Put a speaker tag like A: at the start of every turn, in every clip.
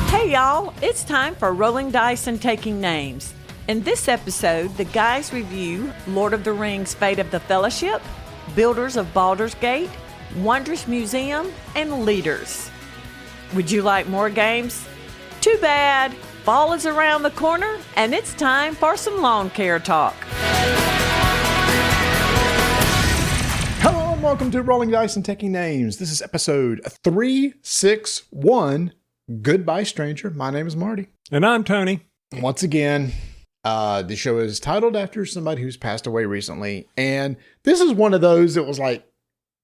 A: Hey y'all, it's time for Rolling Dice and Taking Names. In this episode, the guys review Lord of the Rings: Fate of the Fellowship, Builders of Baldur's Gate, Wondrous Museum, and Leaders. Would you like more games? Too bad. Fall is around the corner, and it's time for some lawn care talk.
B: Hello and welcome to Rolling Dice and Taking Names. This is episode 361, Goodbye Stranger. My name is Marty.
C: And I'm Tony.
B: Once again, the show is titled after somebody who's passed away recently. And this is one of those that was like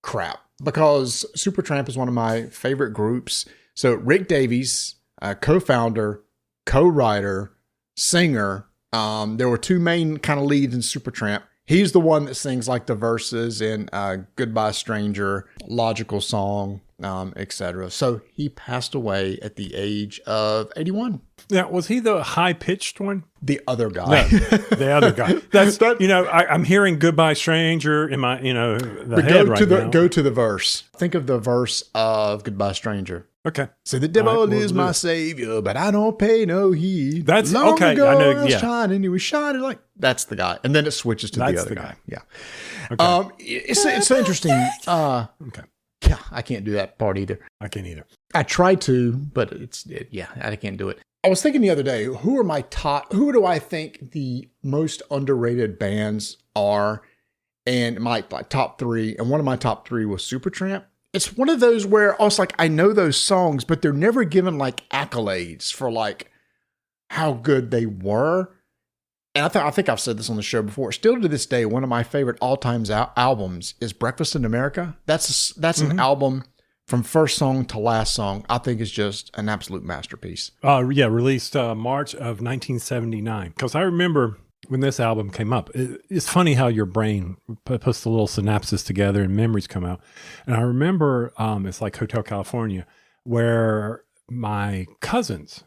B: crap, because Supertramp is one of my favorite groups. So Rick Davies, co-founder, co-writer, singer. There were two main kind of leads in Supertramp. He's the one that sings like the verses in Goodbye Stranger, Logical Song, etc. So he passed away at the age of 81.
C: Now, was he the high-pitched one?
B: The other guy.
C: No, the other guy. That's, I'm hearing Goodbye Stranger in my, the head right now.
B: Go to the verse. Think of the verse of Goodbye Stranger.
C: Okay.
B: So the devil is my savior, but I don't pay no heed.
C: That's
B: Long
C: okay.
B: Ago,
C: I know.
B: I was
C: Yeah.
B: shining, he was shining like that's the guy, and then it switches to the other guy. Yeah.
C: Okay.
B: It's so interesting.
C: Okay.
B: Yeah, I can't do that part either.
C: I can't either.
B: I try to, but I can't do it. I was thinking the other day, who do I think the most underrated bands are? And my top three, and one of my top three was Supertramp. It's one of those where I was like, I know those songs, but they're never given like accolades for like how good they were. And I think I've said this on the show before. Still to this day, one of my favorite all-time albums is Breakfast in America. That's an album from first song to last song. I think is just an absolute masterpiece.
C: Released March of 1979. Because I remember when this album came up, it's funny how your brain puts the little synapses together and memories come out. And I remember it's like Hotel California, where my cousins,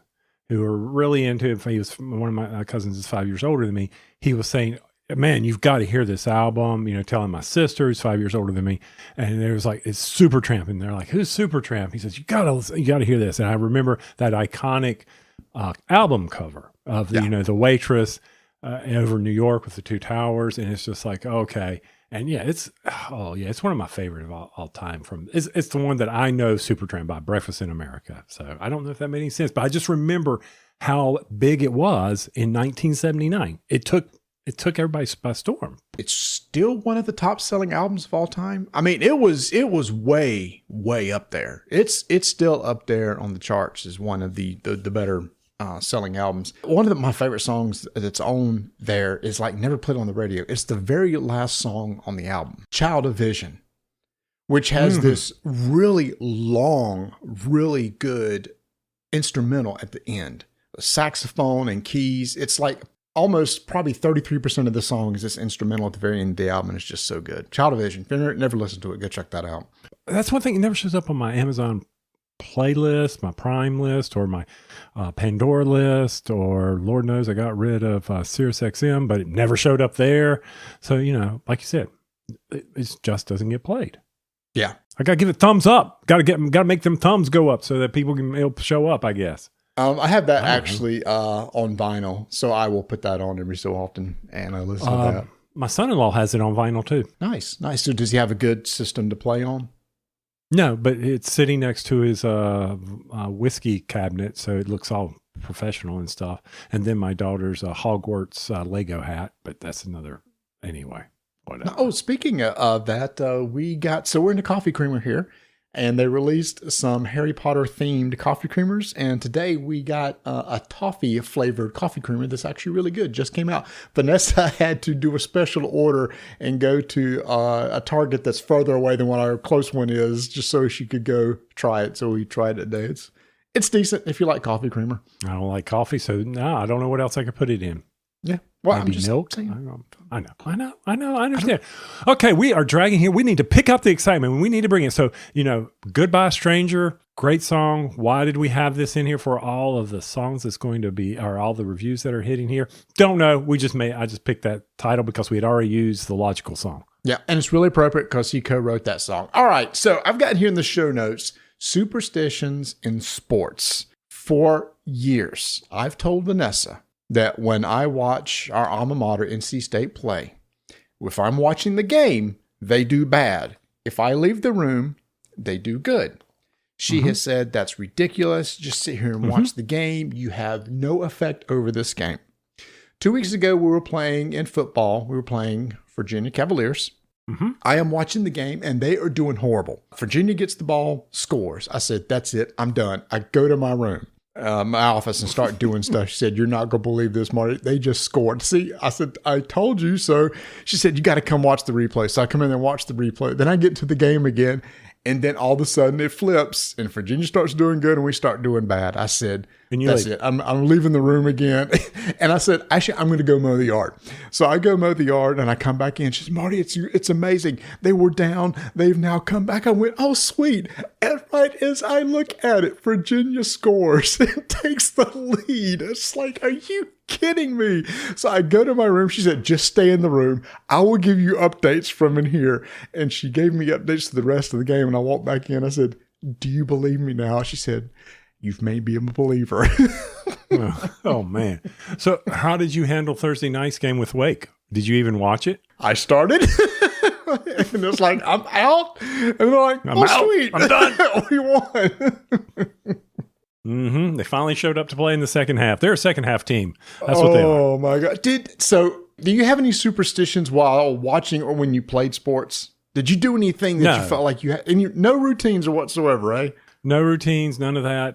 C: who were really into it, one of my cousins is 5 years older than me, he was saying, man, you've got to hear this album, telling my sister who's 5 years older than me. And there was like, it's Supertramp. And they're like, who's Supertramp? He says, you got to hear this. And I remember that iconic album cover of the waitress over New York with the two towers. And it's just like, okay. And it's one of my favorite of all time. It's the one that I know Supertramp by, Breakfast in America. So I don't know if that made any sense, but I just remember how big it was in 1979. It took everybody by storm. It's
B: still one of the top selling albums of all time. I mean, it was way, way up there. It's still up there on the charts as one of the better selling albums. One of my favorite songs that's on there is like never played on the radio. It's the very last song on the album, Child of Vision, which has this really long, really good instrumental at the end. The saxophone and keys. It's like almost probably 33% of the song is this instrumental at the very end of the album, and it's just so good. Child of Vision. If you never listened to it, go check that out.
C: That's one thing. It never shows up on my Amazon playlist, my Prime list, or my Pandora list, or Lord knows I got rid of Sirius XM, but it never showed up there. So, like you said, it just doesn't get played.
B: Yeah.
C: I got to give it thumbs up. Got to make them thumbs go up so that it'll show up, I guess.
B: I have that actually on vinyl, so I will put that on every so often, and I listen to that.
C: My son-in-law has it on vinyl too.
B: Nice. So does he have a good system to play on?
C: No, but it's sitting next to his whiskey cabinet, so it looks all professional and stuff. And then my daughter's Hogwarts Lego hat, but that's another anyway. Whatever.
B: Oh, speaking of that, we're into coffee creamer here. And they released some Harry Potter themed coffee creamers. And today we got a toffee flavored coffee creamer that's actually really good. Just came out. Vanessa had to do a special order and go to a Target that's further away than what our close one is, just so she could go try it. So we tried it today. It's decent if you like coffee creamer.
C: I don't like coffee, so no, I don't know what else I could put it in.
B: Yeah. Well,
C: maybe milk. I understand. Okay, we are dragging here. We need to pick up the excitement. We need to bring it. So, Goodbye Stranger, great song. Why did we have this in here for all of the songs that's going to be, or all the reviews that are hitting here? Don't know. I just picked that title because we had already used the Logical Song.
B: Yeah, and it's really appropriate because he co-wrote that song. All right, so I've got here in the show notes superstitions in sports. For years, I've told Vanessa that when I watch our alma mater, NC State, play, if I'm watching the game, they do bad. If I leave the room, they do good. She has said, that's ridiculous. Just sit here and watch the game. You have no effect over this game. 2 weeks ago, we were playing in football. We were playing Virginia Cavaliers. I am watching the game, and they are doing horrible. Virginia gets the ball, scores. I said, that's it. I'm done. I go to my room, my office, and start doing stuff. She said, you're not going to believe this, Marty. They just scored. See, I said, I told you so. She said, you got to come watch the replay. So I come in and watch the replay. Then I get to the game again, and then all of a sudden it flips, and Virginia starts doing good, and we start doing bad. I said, that's it. I'm leaving the room again. And I said, actually, I'm going to go mow the yard. So I go mow the yard, and I come back in. She said, Marty, it's amazing. They were down. They've now come back. I went, oh, sweet. And right as I look at it, Virginia scores and takes the lead. It's like, are you kidding me? So I go to my room. She said, just stay in the room. I will give you updates from in here. And she gave me updates to the rest of the game. And I walked back in. I said, do you believe me now? She said, you've made me a believer.
C: Oh, man. So how did you handle Thursday night's game with Wake? Did you even watch it?
B: I started. And it's like, I'm out. And they're like,
C: I'm out.
B: Sweet.
C: I'm done.
B: We won.
C: They finally showed up to play in the second half. They're a second half team. That's what they are.
B: Oh, my God. Do you have any superstitions while watching or when you played sports? Did you do anything that you felt like you had? No routines or whatsoever, right?
C: No routines, none of that.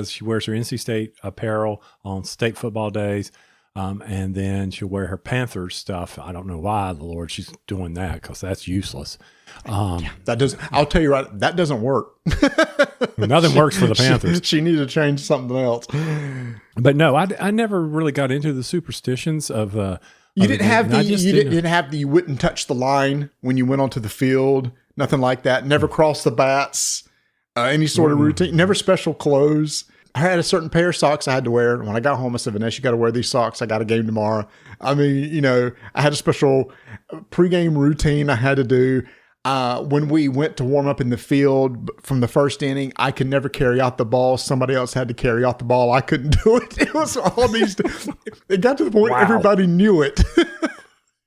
C: She wears her NC State apparel on state football days. And then she'll wear her Panthers stuff. I don't know why, the Lord, she's doing that because that's useless.
B: I'll tell you right, that doesn't work.
C: Nothing works for the Panthers.
B: She needs to change something else.
C: But no, I never really got into the superstitions of,
B: you didn't have you wouldn't touch the line when you went onto the field. Nothing like that. Never cross the bats. Any sort of routine. Never special clothes. I had a certain pair of socks I had to wear. When I got home, I said, Vanessa, you got to wear these socks. I got a game tomorrow. I mean, I had a special pregame routine I had to do. When we went to warm up in the field from the first inning, I could never carry out the ball. Somebody else had to carry out the ball. I couldn't do it. It was all these. It got to the point everybody knew it.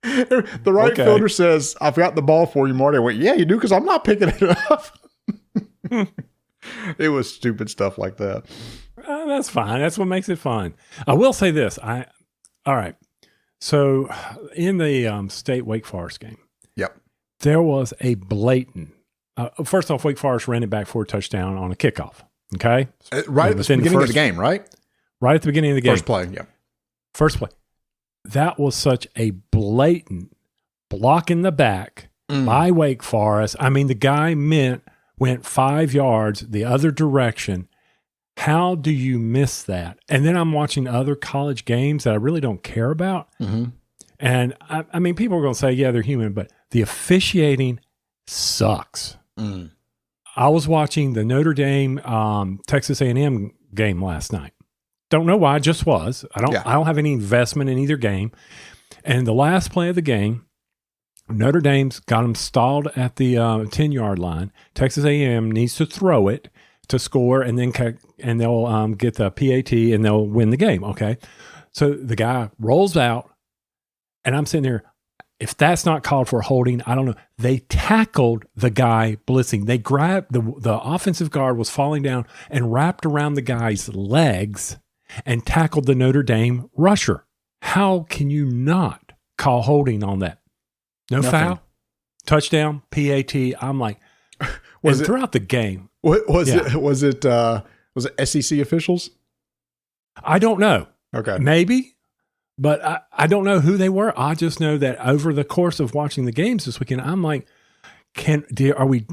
B: The right fielder says, I've got the ball for you, Marty. I went, yeah, you do, because I'm not picking it up. It was stupid stuff like that.
C: That's fine. That's what makes it fun. I will say this. All right. So in the state Wake Forest game, there was a blatant. First off, Wake Forest ran it back for a touchdown on a kickoff. Okay,
B: right at the beginning of the game, right?
C: Right at the beginning of the game,
B: first play. Yeah,
C: first play. That was such a blatant block in the back by Wake Forest. I mean, the guy went 5 yards the other direction. How do you miss that? And then I'm watching other college games that I really don't care about. And I mean, people are going to say, yeah, they're human, but the officiating sucks. I was watching the Notre Dame Texas A&M game last night. Don't know why, just was. I don't have any investment in either game. And the last play of the game, Notre Dame's got them stalled at the 10-yard line. Texas A&M needs to throw it to score, and they'll get the PAT and they'll win the game. Okay, so the guy rolls out, and I'm sitting there. If that's not called for holding, I don't know. They tackled the guy blitzing. They grabbed the offensive guard was falling down and wrapped around the guy's legs and tackled the Notre Dame rusher. How can you not call holding on that? No foul, touchdown, PAT. I'm like, throughout the game.
B: Was it SEC officials?
C: I don't know.
B: Okay,
C: maybe. But I don't know who they were. I just know that over the course of watching the games this weekend, I'm like, are we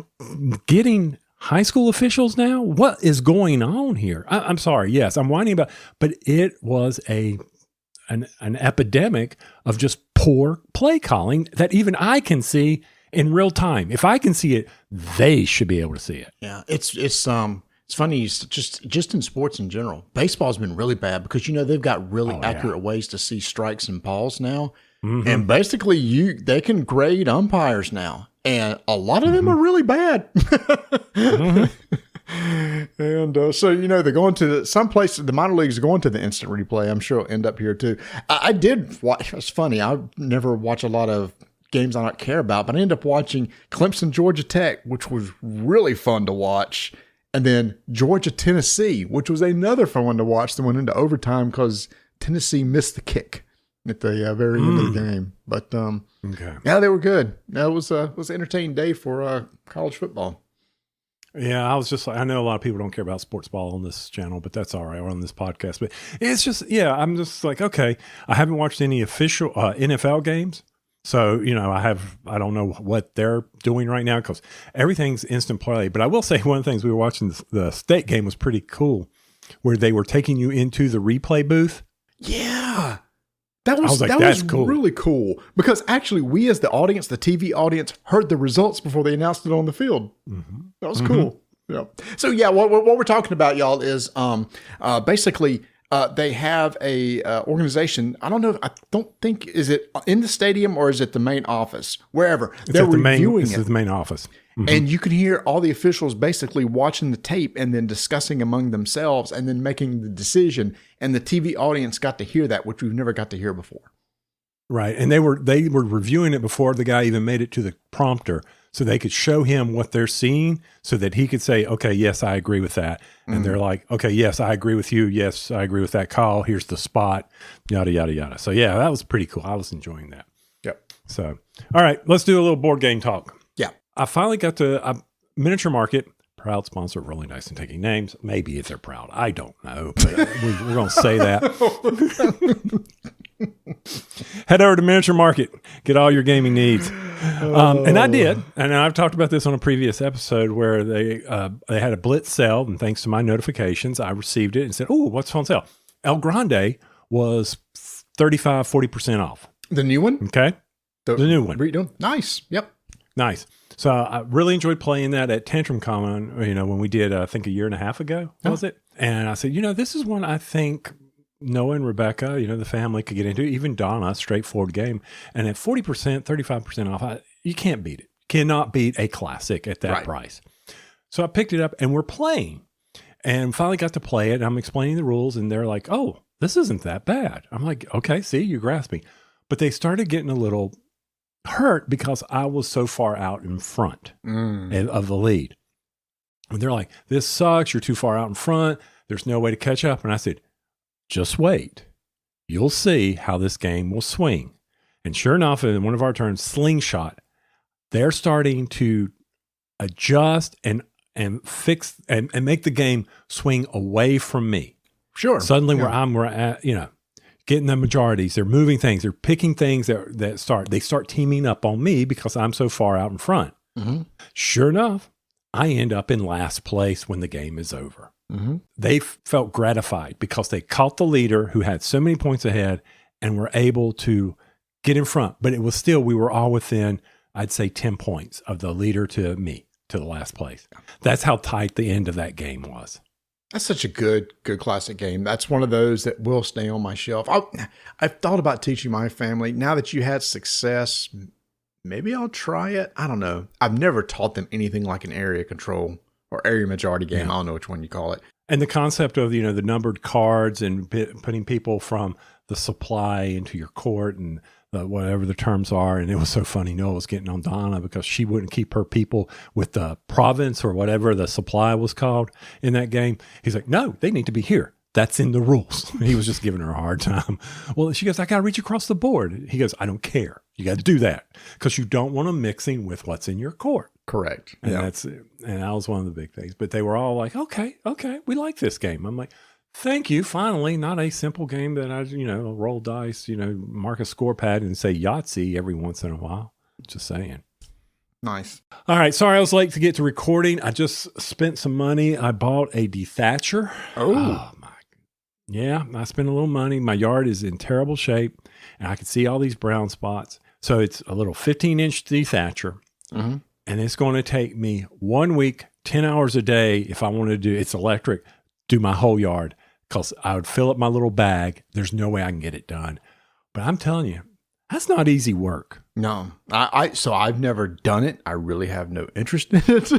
C: getting high school officials now? What is going on here? I'm sorry. Yes, I'm whining about, but it was an epidemic of just poor play calling that even I can see in real time. If I can see it, they should be able to see it.
B: Yeah, it's funny, just in sports in general. Baseball's been really bad because, they've got really accurate ways to see strikes and balls now. And basically they can grade umpires now. and a lot of them are really bad. And so, they're going to some places, the minor leagues are going to the instant replay. I'm sure it'll end up here too. I did watch, it's funny, I never watch a lot of games I don't care about, but I ended up watching Clemson, Georgia Tech, which was really fun to watch. And then Georgia, Tennessee, which was another fun one to watch that went into overtime because Tennessee missed the kick at the very end of the game. But yeah, they were good. It was an entertaining day for college football.
C: Yeah, I was just like, I know a lot of people don't care about sports ball on this channel, but that's all right, or on this podcast. But it's just, I'm just like, okay, I haven't watched any official NFL games. So, I don't know what they're doing right now because everything's instant play. But I will say one of the things we were watching, the state game was pretty cool where they were taking you into the replay booth.
B: Yeah. That was cool. Really cool because actually we as the audience, the TV audience, heard the results before they announced it on the field. Mm-hmm. That was cool. Yeah. So what we're talking about, y'all, is basically they have a organization. I don't think is it in the stadium or is it the main office? Wherever they're reviewing it.
C: It's the main office. Mm-hmm.
B: And you can hear all the officials basically watching the tape and then discussing among themselves and then making the decision. And the TV audience got to hear that, which we've never got to hear before.
C: Right. And they were reviewing it before the guy even made it to the prompter so they could show him what they're seeing so that he could say, okay, yes, I agree with that. And they're like, okay, yes, I agree with you. Yes, I agree with that call. Here's the spot, yada, yada, yada. So yeah, that was pretty cool. I was enjoying that.
B: Yep.
C: So, all right, let's do a little board game talk.
B: Yeah.
C: I finally got to Miniature Market, proud sponsor of Rolling Dice and Taking Names. Maybe if they're proud. I don't know, but we're going to say that. Head over to Miniature Market. Get all your gaming needs. And I did. And I've talked about this on a previous episode where they had a blitz sale. And thanks to my notifications, I received it and said, oh, what's on sale? El Grande was 40% off.
B: The new one?
C: Okay. The new one.
B: Redoing. Nice. Yep.
C: Nice. So I really enjoyed playing that at Tantrum Common, when we did, I think a year and a half ago, was it? And I said, this is one I think Noah and Rebecca, the family could get into, even Donna, straightforward game. And at 40%, 35% off, you can't beat it. Cannot beat a classic at that price. So I picked it up and we're playing and finally got to play it. And I'm explaining the rules and they're like, oh, this isn't that bad. I'm like, okay, see, you grasp me. But they started getting a little hurt because I was so far out in front of the lead. And they're like, this sucks. You're too far out in front. There's no way to catch up. And I said, just wait. You'll see how this game will swing. And sure enough, in one of our turns, Slingshot, they're starting to adjust and fix and make the game swing away from me.
B: Sure.
C: Suddenly we're at, getting the majorities. They're moving things. They're picking things they start teaming up on me because I'm so far out in front. Mm-hmm. Sure enough, I end up in last place when the game is over. Mm-hmm. They felt gratified because they caught the leader who had so many points ahead and were able to get in front. But it was still, we were all within, I'd say 10 points of the leader to me, to the last place. That's how tight the end of that game was.
B: That's such a good classic game. That's one of those that will stay on my shelf. I've thought about teaching my family. Now that you had success, maybe I'll try it. I don't know. I've never taught them anything like an area control or area majority game. I don't know which one you call it.
C: And the concept of, the numbered cards and putting people from the supply into your court and whatever the terms are. And it was so funny. Noah was getting on Donna because she wouldn't keep her people with the province or whatever the supply was called in that game. He's like, no, they need to be here. That's in the rules. He was just giving her a hard time. Well, she goes, I got to reach across the board. He goes, I don't care. You got to do that because you don't want them mixing with what's in your court.
B: Correct.
C: And that's it. And that was one of the big things. But they were all like, okay, we like this game. I'm like, thank you. Finally, not a simple game that I, roll dice, mark a score pad and say Yahtzee every once in a while. Just saying.
B: Nice.
C: All right. Sorry I was late to get to recording. I just spent some money. I bought a dethatcher.
B: Oh
C: my. Yeah, I spent a little money. My yard is in terrible shape and I can see all these brown spots. So it's a little 15-inch dethatcher. Mm-hmm. And it's going to take me 1 week, 10 hours a day if I want to do, it's electric, do my whole yard. Because I would fill up my little bag. There's no way I can get it done. But I'm telling you, that's not easy work.
B: No, so I've never done it. I really have no interest in it.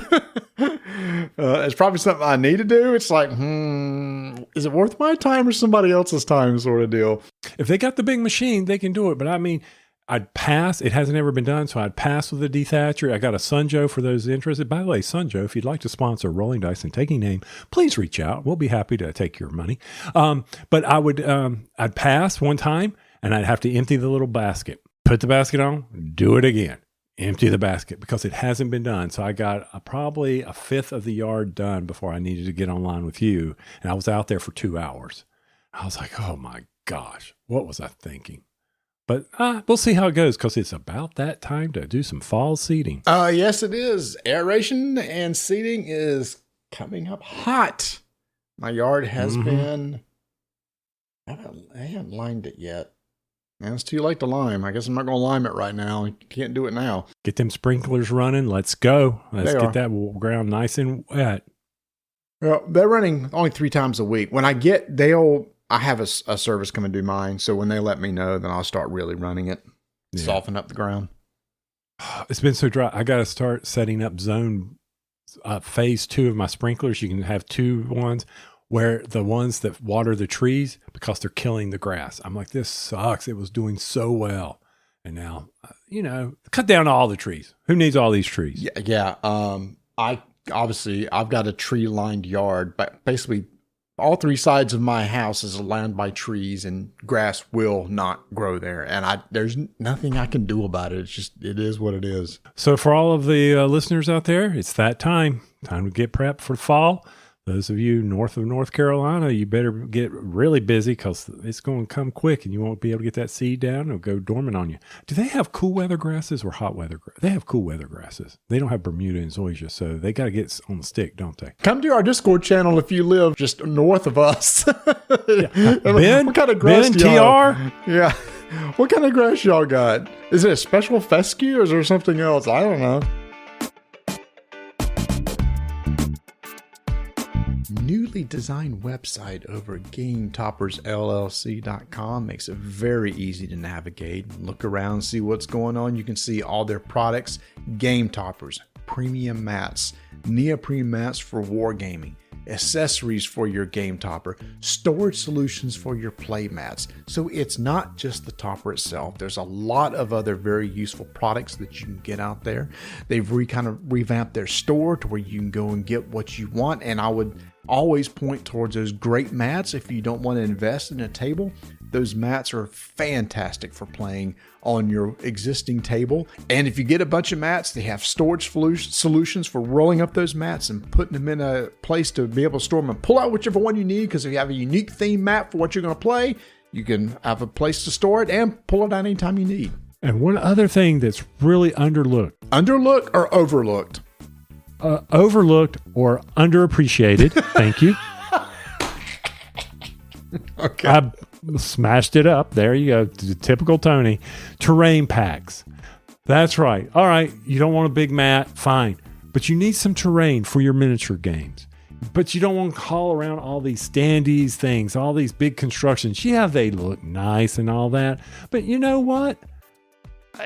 B: It's probably something I need to do. It's like, is it worth my time or somebody else's time sort of deal?
C: If they got the big machine, they can do it. But I mean, I'd pass. It hasn't ever been done, so I'd pass with a dethatcher. I got a Sunjo for those interested. By the way, Sunjo, if you'd like to sponsor Rolling Dice and Taking Name, please reach out. We'll be happy to take your money. But I would, I'd pass one time, and I'd have to empty the little basket. Put the basket on, do it again, empty the basket because it hasn't been done. So I got probably a fifth of the yard done before I needed to get online with you. And I was out there for 2 hours. I was like, oh my gosh, what was I thinking? But we'll see how it goes because it's about that time to do some fall seeding.
B: Yes, it is. Aeration and seeding is coming up hot. My yard has been, I haven't lined it yet. Man, it's too late to lime. I guess I'm not going to lime it right now. You can't do it now.
C: Get them sprinklers running. Let's go. Let's get that ground nice and wet.
B: Well, they're running only 3 times a week. When I get, I have a service come and do mine. So when they let me know, then I'll start really running it, soften up the ground.
C: It's been so dry. I got to start setting up phase 2 of my sprinklers. You can have 2 ones. Where the ones that water the trees because they're killing the grass. I'm like, this sucks. It was doing so well. And now, cut down all the trees. Who needs all these trees?
B: Yeah. I've got a tree lined yard, but basically all 3 sides of my house is lined by trees and grass will not grow there. And there's nothing I can do about it. It is what it is.
C: So for all of the listeners out there, it's that time to get prepped for fall. Those of you north of North Carolina, you better get really busy because it's going to come quick and you won't be able to get that seed down. It'll go dormant on you. Do they have cool weather grasses or hot weather grasses? They have cool weather grasses. They don't have Bermuda and zoysia, so they got to get on the stick, don't they?
B: Come to our Discord channel if you live just north of us.
C: Ben,
B: what kind of grass
C: Ben,
B: do y'all?
C: TR?
B: Yeah. What kind of grass y'all got? Is it a special fescue or is there something else? I don't know. Newly designed website over at GameToppersLLC.com makes it very easy to navigate. Look around, see what's going on. You can see all their products, Game Toppers, premium mats, neoprene mats for wargaming, accessories for your game topper, storage solutions for your play mats. So it's not just the topper itself. There's a lot of other very useful products that you can get out there. They've kind of revamped their store to where you can go and get what you want. And I would always point towards those great mats. If you don't want to invest in a table, those mats are fantastic for playing on your existing table. And if you get a bunch of mats, they have storage solutions for rolling up those mats and putting them in a place to be able to store them and pull out whichever one you need. Because if you have a unique theme map for what you're going to play, you can have a place to store it and pull it out anytime you need.
C: And one other thing that's really underlooked.
B: Underlooked or overlooked?
C: Overlooked or underappreciated. Thank you.
B: Okay.
C: I smashed it up. There you go. Typical Tony. Terrain packs. That's right. All right. You don't want a big mat. Fine. But you need some terrain for your miniature games. But you don't want to haul around all these standees things, all these big constructions. Yeah, they look nice and all that. But you know what?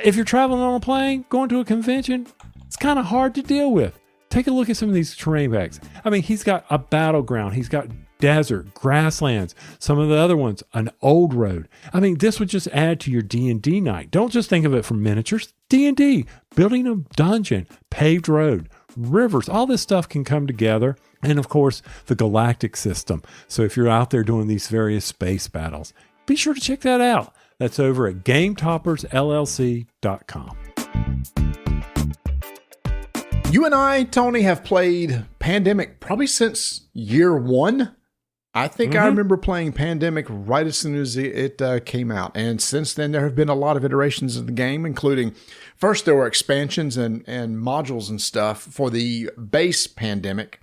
C: If you're traveling on a plane, going to a convention, it's kind of hard to deal with. Take a look at some of these terrain packs. I mean, he's got a battleground. He's got desert, grasslands. Some of the other ones, an old road. I mean, this would just add to your D&D night. Don't just think of it from miniatures. D&D, building a dungeon, paved road, rivers. All this stuff can come together. And of course, the galactic system. So if you're out there doing these various space battles, be sure to check that out. That's over at GameToppersLLC.com.
B: You and I, Tony, have played Pandemic probably since year 1. I think I remember playing Pandemic right as soon as it came out. And since then, there have been a lot of iterations of the game, including first there were expansions and modules and stuff for the base Pandemic.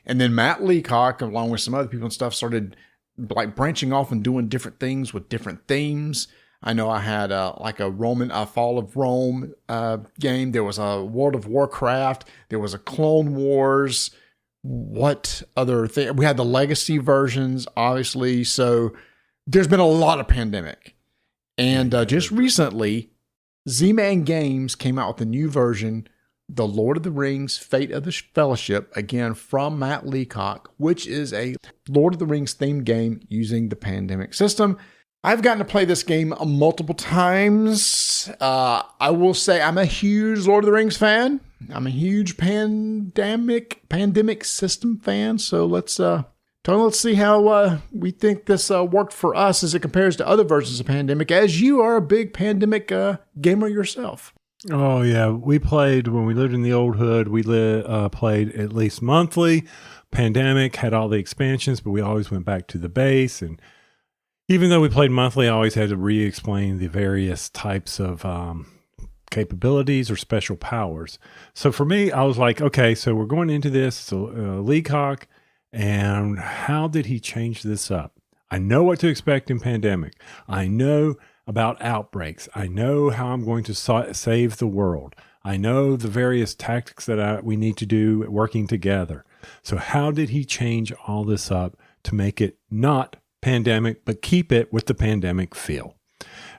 B: And then Matt Leacock, along with some other people and stuff, started like branching off and doing different things with different themes. I know I had a Fall of Rome game. There was a World of Warcraft. There was a Clone Wars. What other thing? We had the Legacy versions, obviously. So there's been a lot of Pandemic. And just recently, Z-Man Games came out with a new version, The Lord of the Rings, Fate of the Fellowship, again from Matt Leacock, which is a Lord of the Rings themed game using the pandemic system. I've gotten to play this game multiple times. I will say I'm a huge Lord of the Rings fan. I'm a huge pandemic system fan. So let's see how we think this worked for us as it compares to other versions of Pandemic, as you are a big Pandemic gamer yourself.
C: Oh, yeah. We played when we lived in the old hood. We played at least monthly. Pandemic had all the expansions, but we always went back to the base. And even though we played monthly, I always had to re-explain the various types of capabilities or special powers. So for me, I was like, okay, so we're going into this. So Leacock, and how did he change this up? I know what to expect in Pandemic. I know about outbreaks. I know how I'm going to save the world. I know the various tactics that we need to do working together. So how did he change all this up to make it not Pandemic, but keep it with the Pandemic feel?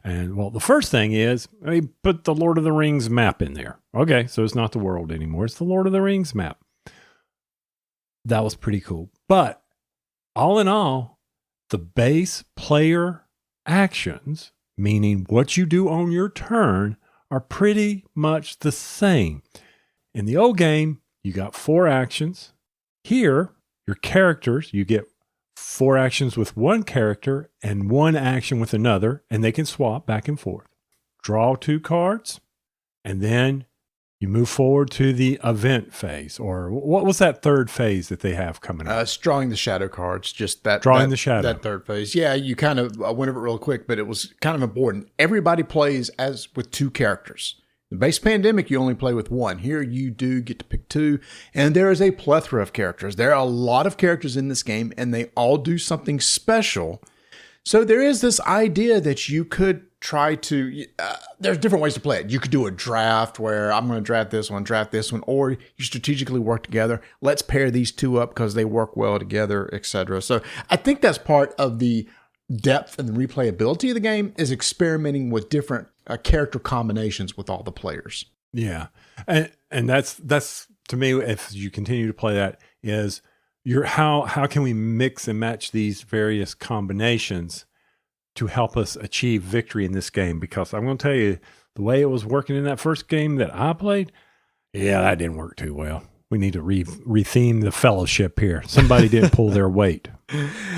C: And well, the first thing is he put the Lord of the Rings map in there. Okay, so it's not the world anymore. It's the Lord of the Rings map. That was pretty cool. But all in all, the base player actions, meaning what you do on your turn, are pretty much the same. In the old game, you got 4 actions. Here, your characters, you get 4 actions with one character and 1 action with another, and they can swap back and forth. Draw 2 cards, and then you move forward to the event phase. Or what was that third phase that they have coming up?
B: It's drawing the shadow cards, just that.
C: The shadow.
B: That third phase. Yeah, you kind of went over it real quick, but it was kind of important. Everybody plays as with 2 characters. In base Pandemic, you only play with 1. Here, you do get to pick 2, and there is a plethora of characters. There are a lot of characters in this game, and they all do something special. So there is this idea that you could try to, there's different ways to play it. You could do a draft where I'm going to draft this one, or you strategically work together. Let's pair these 2 up because they work well together, etc. So I think that's part of the depth and the replayability of the game, is experimenting with different character combinations with all the players.
C: Yeah. And that's to me, if you continue to play that, is how can we mix and match these various combinations to help us achieve victory in this game? Because I'm going to tell you, the way it was working in that first game that I played, yeah, that didn't work too well. We need to retheme the fellowship here. Somebody didn't pull their weight.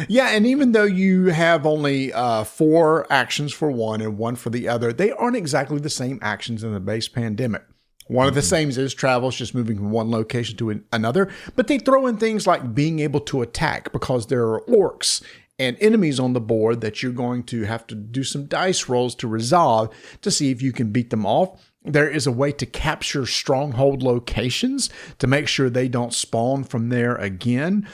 B: Yeah, and even though you have only 4 actions for one and 1 for the other, they aren't exactly the same actions in the base Pandemic. One of the same is travel, it's just moving from one location to another. But they throw in things like being able to attack, because there are orcs and enemies on the board that you're going to have to do some dice rolls to resolve to see if you can beat them off. There is a way to capture stronghold locations to make sure they don't spawn from there again.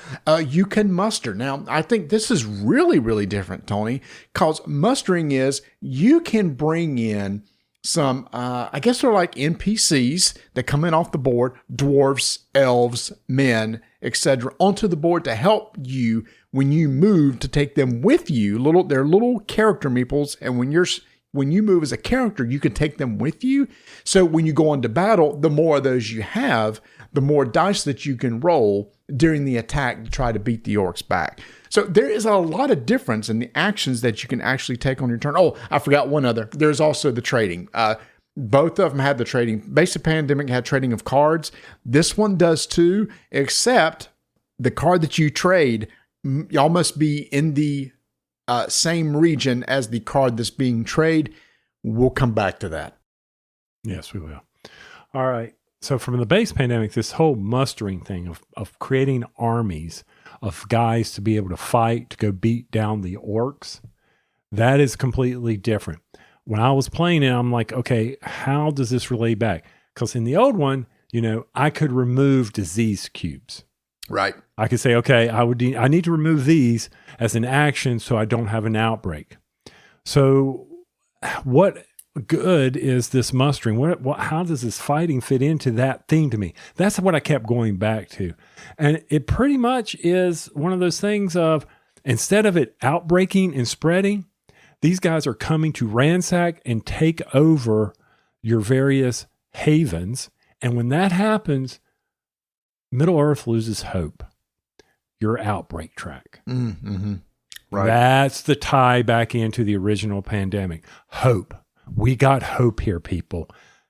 B: You can muster. Now, I think this is really, really different, Tony, because mustering is you can bring in some, I guess they're like NPCs that come in off the board, dwarves, elves, men, etc., onto the board to help you when you move, to take them with you. They're little character meeples, and when you move as a character, you can take them with you. So when you go into battle, the more of those you have, the more dice that you can roll during the attack to try to beat the orcs back. So there is a lot of difference in the actions that you can actually take on your turn. Oh, I forgot one other. There's also the trading. Both of them had the trading. Basic Pandemic had trading of cards. This one does too, except the card that you trade, y'all must be in the same region as the card that's being traded. We'll come back to that.
C: Yes, we will. All right. So from the base Pandemic, this whole mustering thing of creating armies of guys to be able to fight, to go beat down the orcs, that is completely different. When I was playing it, I'm like, okay, how does this relate back? Because in the old one, I could remove disease cubes.
B: Right.
C: I could say, okay, I need to remove these as an action so I don't have an outbreak. So what good is this mustering? How does this fighting fit into that theme to me? That's what I kept going back to. And it pretty much is one of those things of, instead of it outbreaking and spreading, these guys are coming to ransack and take over your various havens. And when that happens, Middle Earth loses hope. Your outbreak track.
B: Mm-hmm. Right.
C: That's the tie back into the original pandemic. Hope. We got hope here, people.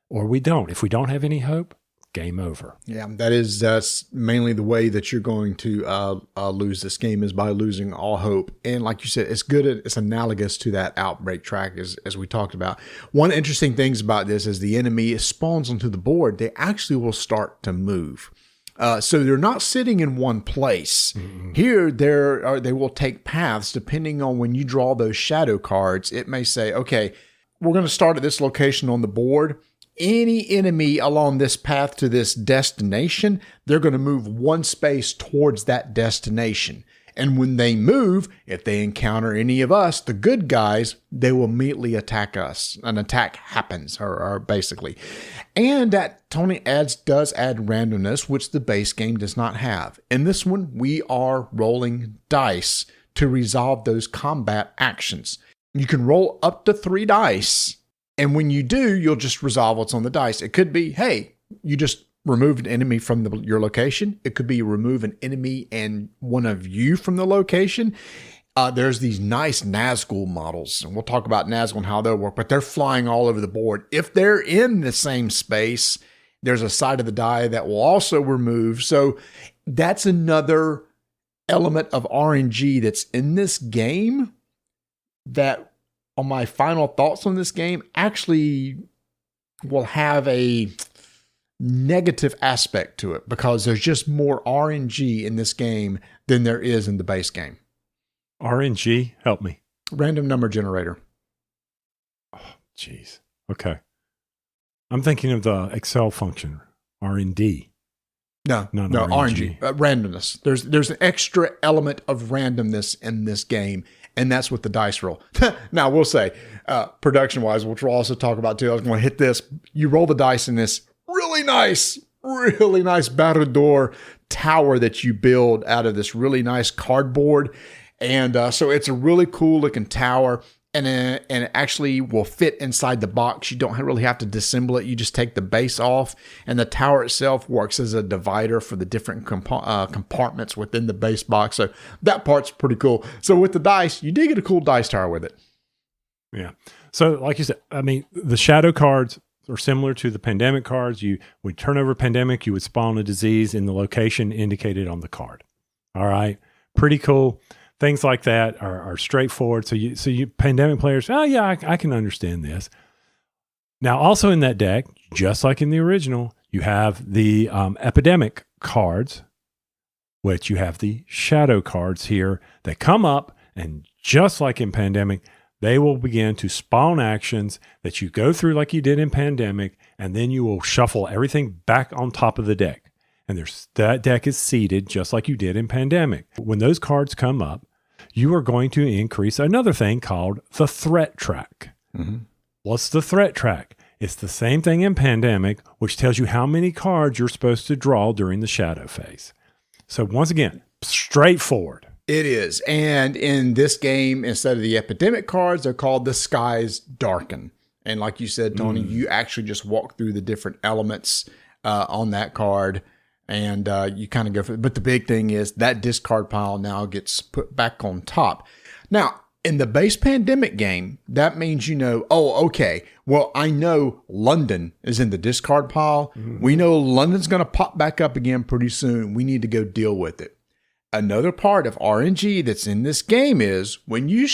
C: Or we don't. If we don't have any hope, game over.
B: Yeah, that's mainly the way that you're going to lose this game, is by losing all hope. And like you said, it's analogous to that outbreak track as we talked about. One interesting things about this is the enemy spawns onto the board, they actually will start to move. So they're not sitting in one place. Mm-hmm. Here, they will take paths depending on when you draw those shadow cards. It may say, okay, we're going to start at this location on the board. Any enemy along this path to this destination, they're going to move one space towards that destination. And when they move, if they encounter any of us, the good guys, they will immediately attack us. An attack happens, or basically. And that Tony does add randomness, which the base game does not have. In this one, we are rolling dice to resolve those combat actions. You can roll up to 3 dice. And when you do, you'll just resolve what's on the dice. It could be, hey, you just remove an enemy from your location. It could be remove an enemy and one of you from the location. There's these nice Nazgul models, and we'll talk about Nazgul and how they'll work, but they're flying all over the board. If they're in the same space, there's a side of the die that will also remove. So that's another element of RNG that's in this game that, on my final thoughts on this game, actually will have a negative aspect to it, because there's just more RNG in this game than there is in the base game.
C: RNG? Help me.
B: Random number generator.
C: Oh, jeez. Okay. I'm thinking of the Excel function, R&D.
B: No, RNG. Randomness. There's an extra element of randomness in this game, and that's with the dice roll. Now, we'll say, production-wise, which we'll also talk about too, I was going to hit this. You roll the dice in this really nice Baldur tower that you build out of this really nice cardboard. And so it's a really cool looking tower. And it actually will fit inside the box. You don't really have to disassemble it. You just take the base off, and the tower itself works as a divider for the different compartments within the base box. So that part's pretty cool. So with the dice, you did get a cool dice tower with it.
C: Yeah. So like you said, I mean, the shadow cards are similar to the pandemic cards. You would turn over pandemic, you would spawn a disease in the location indicated on the card. All right. Pretty cool. Things like that are straightforward. So you pandemic players, oh yeah, I can understand this. Now, also in that deck, just like in the original, you have the epidemic cards, which you have the shadow cards here that come up, and just like in pandemic, they will begin to spawn actions that you go through like you did in pandemic, and then you will shuffle everything back on top of the deck. And that deck is seeded just like you did in pandemic. When those cards come up, you are going to increase another thing called the threat track. Mm-hmm. What's the threat track? It's the same thing in pandemic, which tells you how many cards you're supposed to draw during the shadow phase. So once again, straightforward.
B: It is. And in this game, instead of the epidemic cards, they're called the Skies Darken. And like you said, Tony, you actually just walk through the different elements on that card. And you kind of go for it. But the big thing is that discard pile now gets put back on top. Now, in the base pandemic game, that means I know London is in the discard pile. Mm-hmm. We know London's going to pop back up again pretty soon. We need to go deal with it. Another part of RNG that's in this game is when you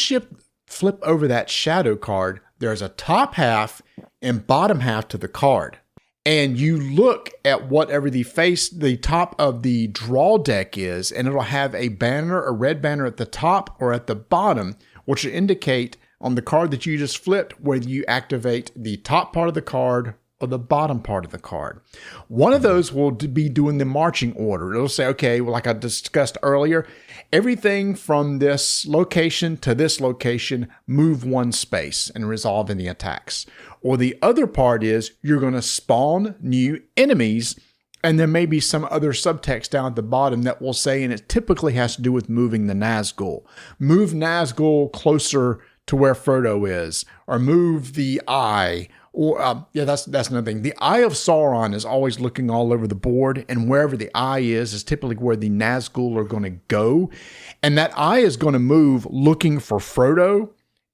B: flip over that shadow card, there's a top half and bottom half to the card. And you look at whatever the top of the draw deck is, and it'll have a banner, a red banner at the top or at the bottom, which will indicate on the card that you just flipped whether you activate the top part of the card or the bottom part of the card. One of those will be doing the marching order. It'll say, okay, well, like I discussed earlier, everything from this location to this location, move one space and resolve any attacks. Or the other part is you're going to spawn new enemies, and there may be some other subtext down at the bottom that will say, and it typically has to do with moving the Nazgul. Move Nazgul closer to where Frodo is, or move the eye, Or that's another thing. The Eye of Sauron is always looking all over the board, and wherever the eye is typically where the Nazgul are going to go. And that eye is going to move looking for Frodo,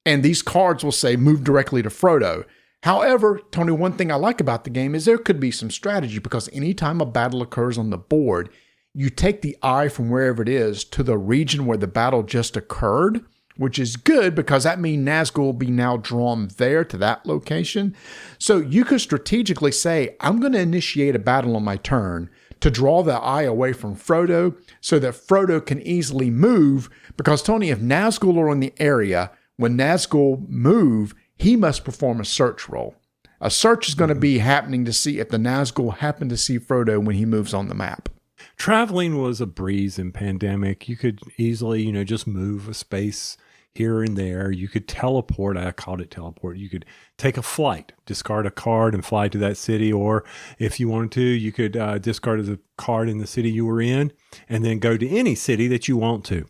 B: and these cards will say move directly to Frodo. However, Tony, one thing I like about the game is there could be some strategy, because anytime a battle occurs on the board, you take the eye from wherever it is to the region where the battle just occurred, which is good because that means Nazgul will be now drawn there to that location. So you could strategically say, I'm going to initiate a battle on my turn to draw the eye away from Frodo so that Frodo can easily move. Because, Tony, if Nazgul are in the area, when Nazgul move, he must perform a search roll. A search is going to be happening to see if the Nazgul happen to see Frodo when he moves on the map.
C: Traveling was a breeze in pandemic. You could easily, just move a space here and there. You could teleport. I called it teleport. You could take a flight, discard a card and fly to that city. Or if you wanted to, you could discard the card in the city you were in and then go to any city that you want to.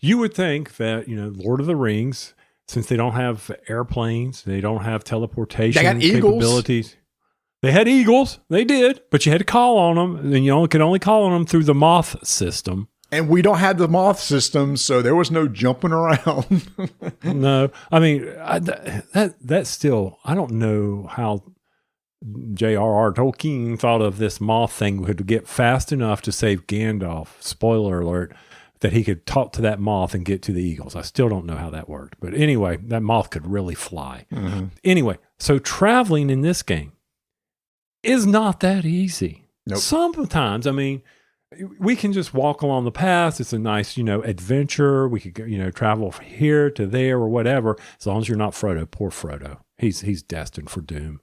C: You would think that, Lord of the Rings, since they don't have airplanes, they don't have teleportation capabilities. They had eagles. They did, but you had to call on them. And you could only call on them through the moth system.
B: And we don't have the moth system, so there was no jumping around.
C: No, I mean, that's still, I don't know how J.R.R. Tolkien thought of this moth thing could get fast enough to save Gandalf, spoiler alert, that he could talk to that moth and get to the eagles. I still don't know how that worked. But anyway, that moth could really fly. Mm-hmm. Anyway, so traveling in this game is not that easy.
B: Nope.
C: Sometimes, we can just walk along the path. It's a nice, adventure. We could, travel from here to there or whatever, as long as you're not Frodo. Poor Frodo. He's destined for doom.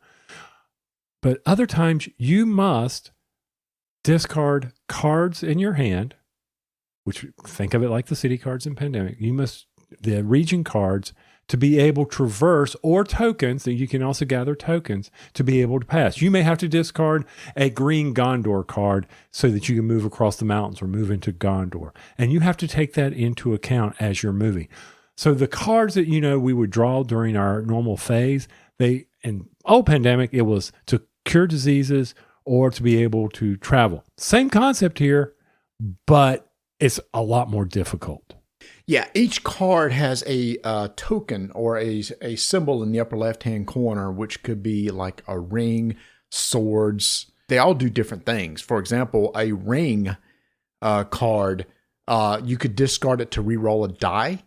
C: But other times you must discard cards in your hand, which think of it like the city cards in Pandemic. The region cards to be able to traverse, or tokens, that you can also gather tokens to be able to pass. You may have to discard a green Gondor card so that you can move across the mountains or move into Gondor. And you have to take that into account as you're moving. So the cards that, we would draw during our normal phase, in old Pandemic, it was to cure diseases or to be able to travel. Same concept here, but it's a lot more difficult.
B: Yeah, each card has a token or a symbol in the upper left-hand corner, which could be like a ring, swords. They all do different things. For example, a ring card, you could discard it to re-roll a die.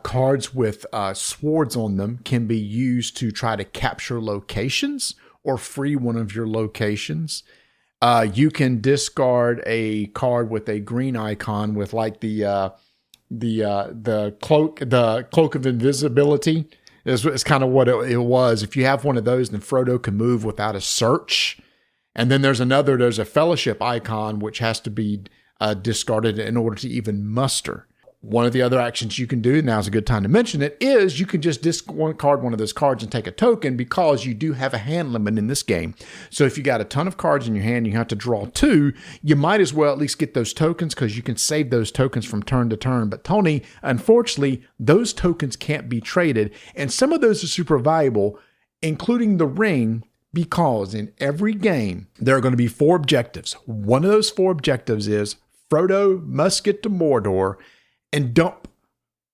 B: Cards with swords on them can be used to try to capture locations or free one of your locations. You can discard a card with a green icon with like the cloak of invisibility is kind of what it was. If you have one of those, then Frodo can move without a search. And then there's a fellowship icon, which has to be discarded in order to even muster. One of the other actions you can do, now is a good time to mention it, is you can just discard one of those cards and take a token, because you do have a hand limit in this game. So if you got a ton of cards in your hand, you have to draw 2, you might as well at least get those tokens, because you can save those tokens from turn to turn. But Tony, unfortunately, those tokens can't be traded. And some of those are super valuable, including the ring, because in every game, there are going to be 4 objectives. One of those 4 objectives is Frodo must get to Mordor and dump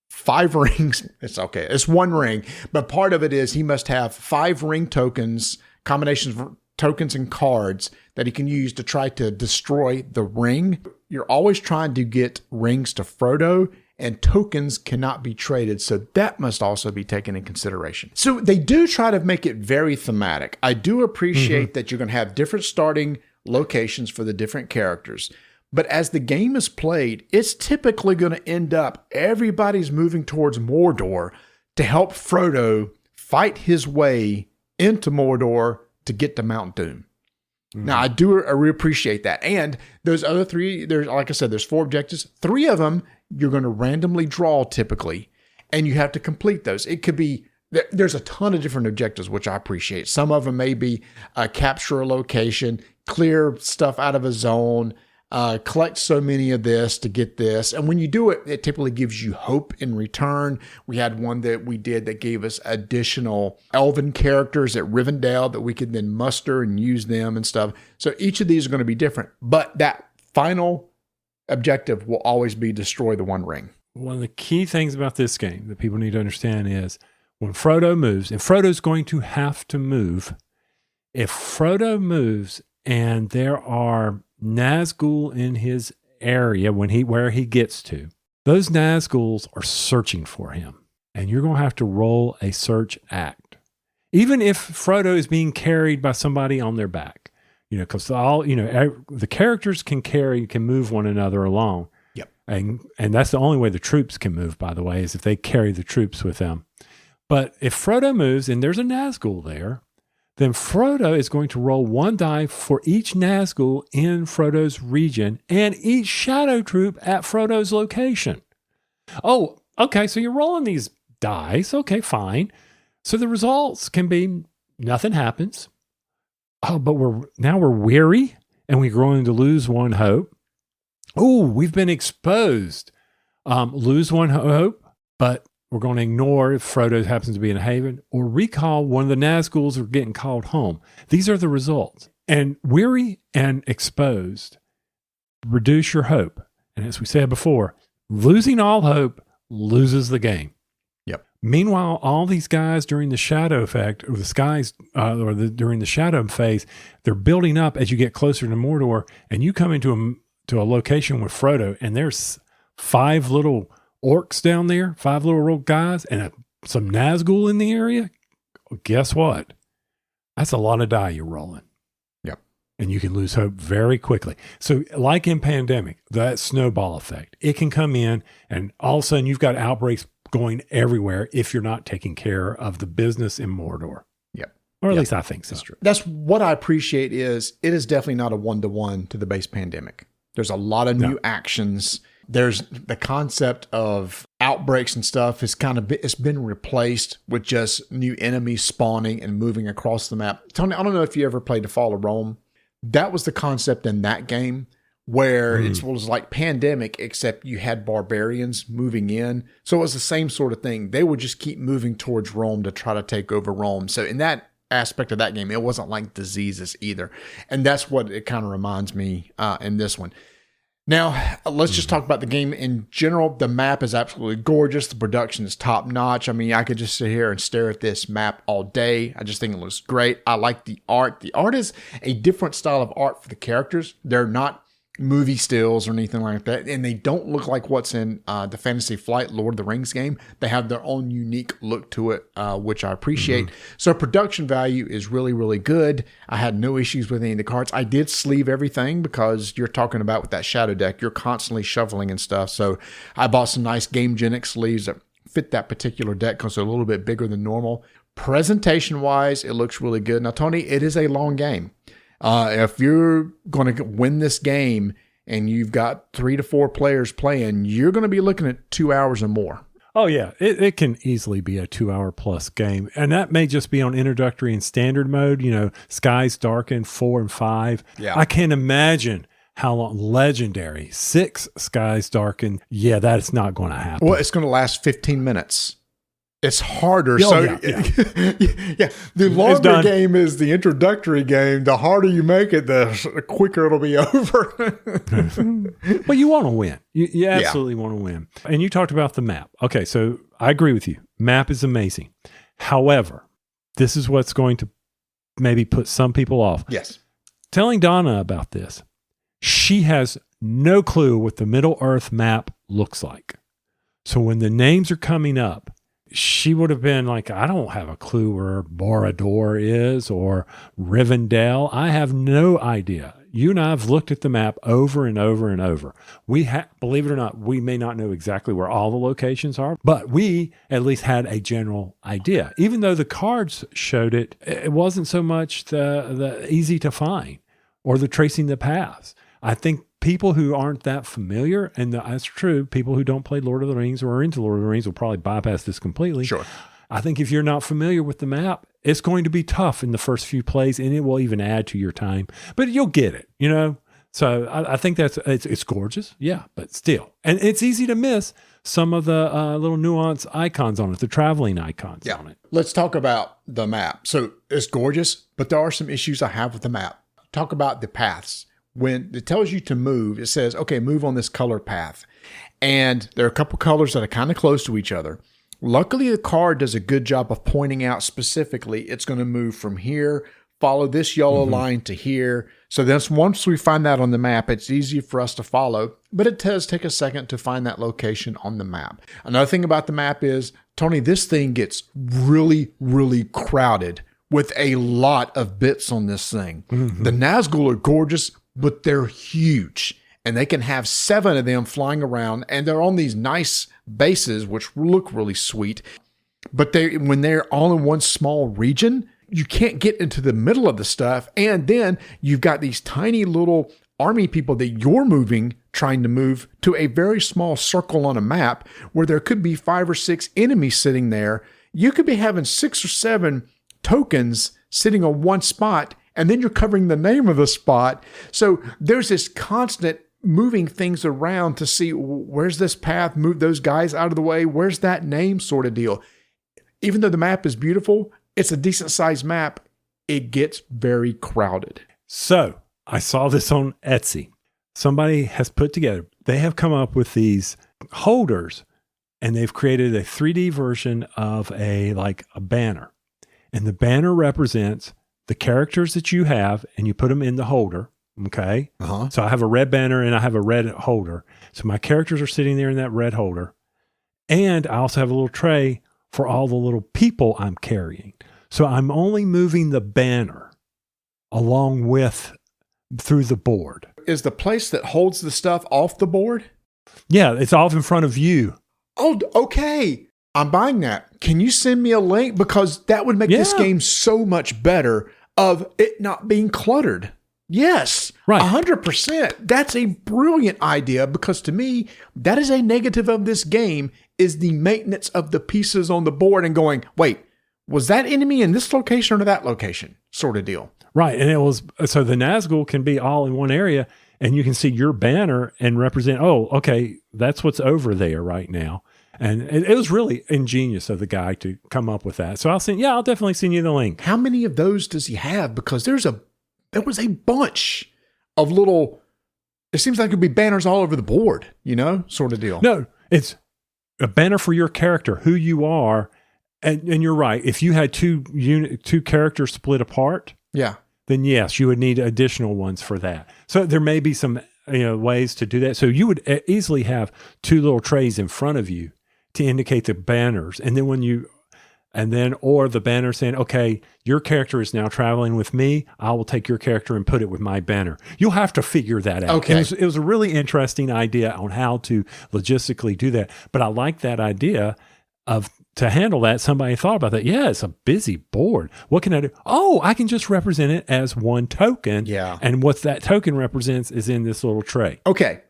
B: 5 rings. It's okay. It's 1 ring. But part of it is he must have 5 ring tokens, combinations of tokens and cards that he can use to try to destroy the ring. You're always trying to get rings to Frodo, and tokens cannot be traded. So that must also be taken in consideration. So they do try to make it very thematic. I do appreciate that you're going to have different starting locations for the different characters. But as the game is played, it's typically going to end up everybody's moving towards Mordor to help Frodo fight his way into Mordor to get to Mount Doom. Mm-hmm. Now, I really appreciate that. And those other 3, like I said, there's 4 objectives. 3 of them you're going to randomly draw typically, and you have to complete those. It could be, there's a ton of different objectives, which I appreciate. Some of them may be capture a location, clear stuff out of a zone, collect so many of this to get this. And when you do it, it typically gives you hope in return. We had one that we did that gave us additional elven characters at Rivendell that we could then muster and use them and stuff. So each of these are going to be different, but that final objective will always be destroy the One Ring.
C: One of the key things about this game that people need to understand is when Frodo moves, and Frodo's going to have to move, if Frodo moves and there are Nazgul in his area where he gets to, those Nazguls are searching for him, and you're going to have to roll a search act. Even if Frodo is being carried by somebody on their back, because the characters can move one another along.
B: Yep.
C: And that's the only way the troops can move, by the way, is if they carry the troops with them. But if Frodo moves and there's a Nazgul there, then Frodo is going to roll one die for each Nazgul in Frodo's region and each shadow troop at Frodo's location. Oh, okay, so you're rolling these dice. Okay, fine. So the results can be nothing happens. Oh, but we're weary and we're going to lose one hope. Oh, we've been exposed. Lose one hope, but we're going to ignore if Frodo happens to be in a haven, or recall one of the Nazguls are getting called home. These are the results. And weary and exposed reduce your hope. And as we said before, losing all hope loses the game.
B: Yep.
C: Meanwhile, all these guys during the shadow effect, or the skies, during the shadow phase, they're building up as you get closer to Mordor, and you come into a location with Frodo, and there's 5 little orcs down there, 5 little guys, and some Nazgul in the area. Guess what? That's a lot of die you're rolling.
B: Yep.
C: And you can lose hope very quickly. So like in Pandemic, that snowball effect, it can come in and all of a sudden you've got outbreaks going everywhere if you're not taking care of the business in Mordor.
B: Yep.
C: Or at least I think so.
B: That's true. That's what I appreciate is it is definitely not a one-to-one to the base Pandemic. There's a lot of new actions. There's the concept of outbreaks and stuff it's been replaced with just new enemies spawning and moving across the map. Tony, I don't know if you ever played The Fall of Rome. That was the concept in that game where it was like Pandemic, except you had barbarians moving in. So it was the same sort of thing. They would just keep moving towards Rome to try to take over Rome. So in that aspect of that game, it wasn't like diseases either. And that's what it kind of reminds me in this one. Now, let's just talk about the game in general. The map is absolutely gorgeous. The production is top notch. I mean, I could just sit here and stare at this map all day. I just think it looks great. I like the art. The art is a different style of art for the characters. They're not movie stills or anything like that. And they don't look like what's in the Fantasy Flight Lord of the Rings game. They have their own unique look to it, which I appreciate. So production value is really, really good. I had no issues with any of the cards. I did sleeve everything because you're talking about with that shadow deck, you're constantly shuffling and stuff. So I bought some nice Gamegenic sleeves that fit that particular deck because they're a little bit bigger than normal. Presentation wise, it looks really good. Now, Tony, it is a long game. If you're going to win this game and you've got 3 to 4 players playing, you're going to be looking at 2 hours or more.
C: Oh, yeah. It can easily be a 2-hour plus game. And that may just be on introductory and standard mode, Skies Darken 4 and 5.
B: Yeah.
C: I can't imagine how long. Legendary 6 Skies Darken. Yeah, that is not going to happen.
B: Well, it's going to last 15 minutes. It's harder.
C: Yeah.
B: The longer game is the introductory game. The harder you make it, the quicker it'll be over.
C: But you want to win. You absolutely want to win. And you talked about the map. Okay, so I agree with you. Map is amazing. However, this is what's going to maybe put some people off.
B: Yes.
C: Telling Donna about this, she has no clue what the Middle Earth map looks like. So when the names are coming up, she would have been like, I don't have a clue where Boromir is or Rivendell. I have no idea. You and I have looked at the map over and over and over. Believe it or not, we may not know exactly where all the locations are, but we at least had a general idea. Even though the cards showed it, it wasn't so much the easy to find or the tracing the paths. I think people who aren't that familiar, and that's true, people who don't play Lord of the Rings or are into Lord of the Rings will probably bypass this completely.
B: Sure.
C: I think if you're not familiar with the map, it's going to be tough in the first few plays, and it will even add to your time. But you'll get it, So I think it's gorgeous. Yeah, but still. And it's easy to miss some of the little nuance icons on it, the traveling icons on it.
B: Let's talk about the map. So it's gorgeous, but there are some issues I have with the map. Talk about the paths. When it tells you to move, it says, okay, move on this color path. And there are a couple colors that are kind of close to each other. Luckily, the card does a good job of pointing out specifically it's going to move from here, follow this yellow line to here. So then once we find that on the map, it's easy for us to follow, but it does take a second to find that location on the map. Another thing about the map is, Tony, this thing gets really, really crowded with a lot of bits on this thing. The Nazgul are gorgeous, but they're huge. And they can have 7 of them flying around, and they're on these nice bases, which look really sweet. But when they're all in one small region, you can't get into the middle of the stuff. And then you've got these tiny little army people that you're trying to move to a very small circle on a map where there could be 5 or 6 enemies sitting there. You could be having 6 or 7 tokens sitting on one spot, and then you're covering the name of the spot. So there's this constant moving things around to see where's this path, move those guys out of the way, where's that name sort of deal. Even though the map is beautiful, it's a decent sized map, it gets very crowded.
C: So I saw this on Etsy. Somebody has put together, they have come up with these holders, and they've created a 3D version of a banner. And the banner represents the characters that you have, and you put them in the holder. Okay. So I have a red banner and I have a red holder. So my characters are sitting there in that red holder. And I also have a little tray for all the little people I'm carrying. So I'm only moving the banner along with through the board.
B: Is the place that holds the stuff off the board?
C: Yeah, it's off in front of you.
B: Oh, okay. I'm buying that. Can you send me a link? Because that would make this game so much better of it not being cluttered. Yes,
C: right.
B: 100%. That's a brilliant idea, because to me, that is a negative of this game, is the maintenance of the pieces on the board and going, wait, was that enemy in this location or that location sort of deal?
C: Right. And it was, so the Nazgul can be all in one area, and you can see your banner and represent, oh, okay, that's what's over there right now. And it was really ingenious of the guy to come up with that. So I'll definitely send you the link.
B: How many of those does he have? Because there was a bunch of little, it seems like it would be banners all over the board, sort of deal.
C: No, it's a banner for your character, who you are. And you're right. If you had two characters split apart, then yes, you would need additional ones for that. So there may be some ways to do that. So you would easily have 2 little trays in front of you to indicate the banners. And then or the banner saying, okay, your character is now traveling with me. I will take your character and put it with my banner. You'll have to figure that out.
B: Okay.
C: It was a really interesting idea on how to logistically do that. But I like that idea to handle that. Somebody thought about that. Yeah, it's a busy board. What can I do? Oh, I can just represent it as one token.
B: Yeah. And
C: what that token represents is in this little tray.
B: Okay.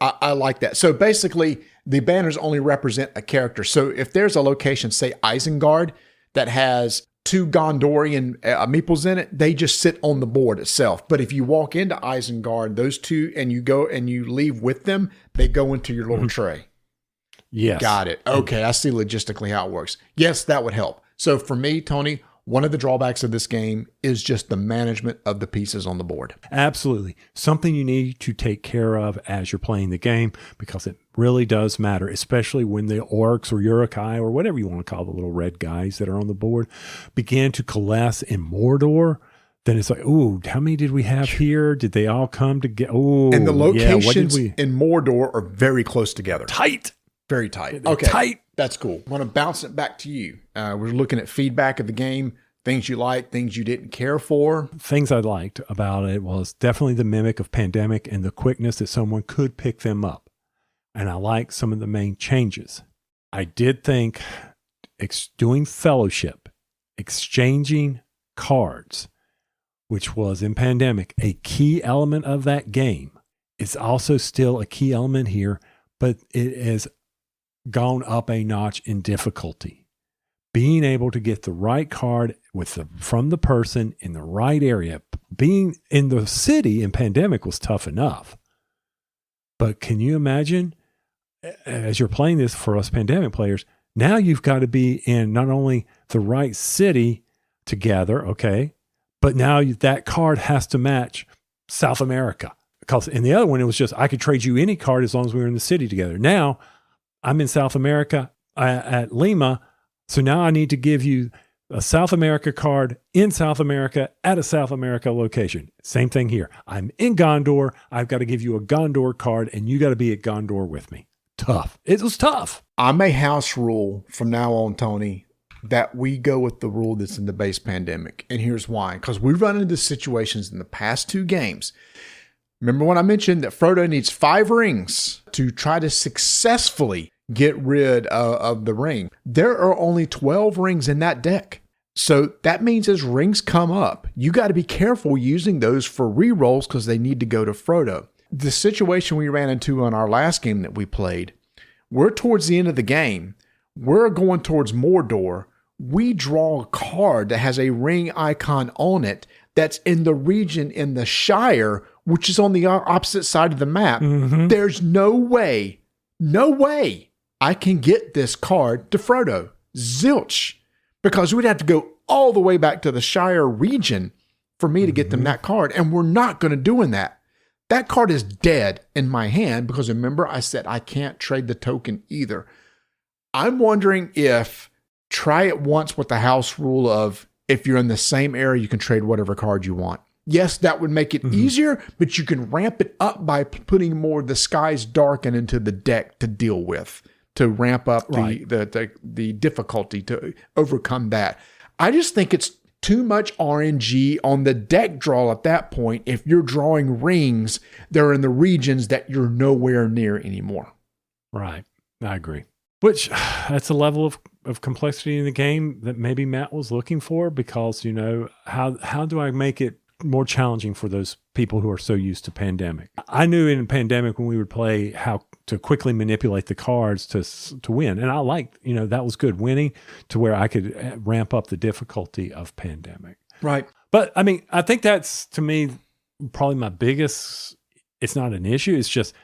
B: I like that. So basically, the banners only represent a character. So if there's a location, say Isengard, that has 2 Gondorian meeples in it, they just sit on the board itself. But if you walk into Isengard, those 2, and you go and you leave with them, they go into your little tray.
C: Yes.
B: Got it. Okay, I see logistically how it works. Yes, that would help. So for me, Tony, one of the drawbacks of this game is just the management of the pieces on the board.
C: Absolutely. Something you need to take care of as you're playing the game, because it really does matter, especially when the orcs or Uruk-hai or whatever you want to call the little red guys that are on the board begin to coalesce in Mordor. Then it's like, ooh, how many did we have here? Did they all come together? Ooh,
B: and the locations in Mordor are very close together.
C: Tight.
B: Very tight.
C: They're
B: okay.
C: Tight.
B: That's cool. I want to bounce it back to you. We're looking at feedback of the game, things you like, things you didn't care for.
C: Things I liked about it was definitely the mimic of Pandemic and the quickness that someone could pick them up. And I like some of the main changes. I did think doing Fellowship, exchanging cards, which was in Pandemic a key element of that game, is also still a key element here, but it is gone up a notch in difficulty. Being able to get the right card from the person in the right area. Being in the city in pandemic was tough enough. But can you imagine, as you're playing this for us pandemic players, now you've got to be in not only the right city together, okay, but now that card has to match South America. Because in the other one, it was just, I could trade you any card as long as we were in the city together. Now, I'm in South America at Lima, so now I need to give you a South America card in South America at a South America location. Same thing here. I'm in Gondor. I've got to give you a Gondor card, and you got to be at Gondor with me. Tough. It was tough.
B: I may house rule from now on, Tony, that we go with the rule that's in the base pandemic. And here's why. Because we've run into situations in the past 2 games. Remember when I mentioned that Frodo needs 5 rings to try to successfully get rid of the ring? There are only 12 rings in that deck. So that means as rings come up, you got to be careful using those for rerolls because they need to go to Frodo. The situation we ran into on our last game that we played, we're towards the end of the game. We're going towards Mordor. We draw a card that has a ring icon on it that's in the region in the Shire, which is on the opposite side of the map. Mm-hmm. There's no way I can get this card to Frodo. Zilch. Because we'd have to go all the way back to the Shire region for me to get them that card. And we're not going to doing that. That card is dead in my hand because remember I said I can't trade the token either. I'm wondering if try it once with the house rule of if you're in the same area, you can trade whatever card you want. Yes, that would make it easier, but you can ramp it up by putting more of the skies darken into the deck to deal with, to ramp up the difficulty to overcome that. I just think it's too much RNG on the deck draw at that point if you're drawing rings that are in the regions that you're nowhere near anymore.
C: Right. I agree. Which that's a level of complexity in the game that maybe Matt was looking for because, you know, how do I make it more challenging for those people who are so used to pandemic? I knew in pandemic when we would play how to quickly manipulate the cards to win. And I liked, you know, that was good winning to where I could ramp up the difficulty of pandemic.
B: Right.
C: But I mean, I think that's to me, probably my biggest, it's not an issue. It's just,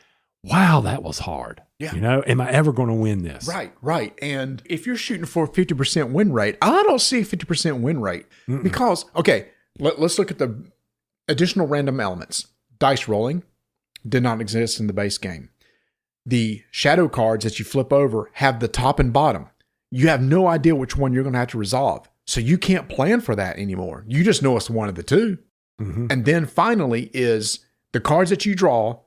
C: wow, that was hard. Yeah. You know, am I ever going to win this?
B: Right. And if you're shooting for a 50% win rate, I don't see a 50% win rate because, okay, let's look at the additional random elements. Dice rolling did not exist in the base game. The shadow cards that you flip over have the top and bottom. You have no idea which one you're going to have to resolve. So you can't plan for that anymore. You just know it's one of the two. Mm-hmm. And then finally is the cards that you draw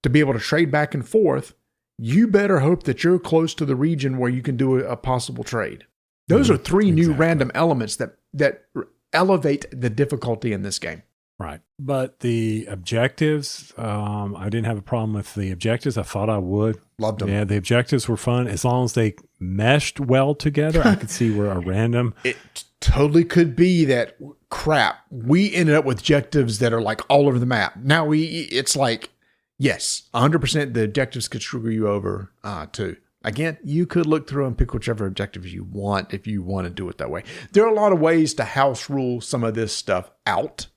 B: to be able to trade back and forth. You better hope that you're close to the region where you can do a possible trade. Those are 3 new random elements that elevate the difficulty in this game.
C: Right. But the objectives, I didn't have a problem with the objectives. I thought I would.
B: Loved them.
C: Yeah, the objectives were fun. As long as they meshed well together, I could see where a random...
B: It totally could be that, crap, we ended up with objectives that are like all over the map. Now it's like, yes, 100% the objectives could screw you over too. Again, you could look through and pick whichever objectives you want if you want to do it that way. There are a lot of ways to house rule some of this stuff out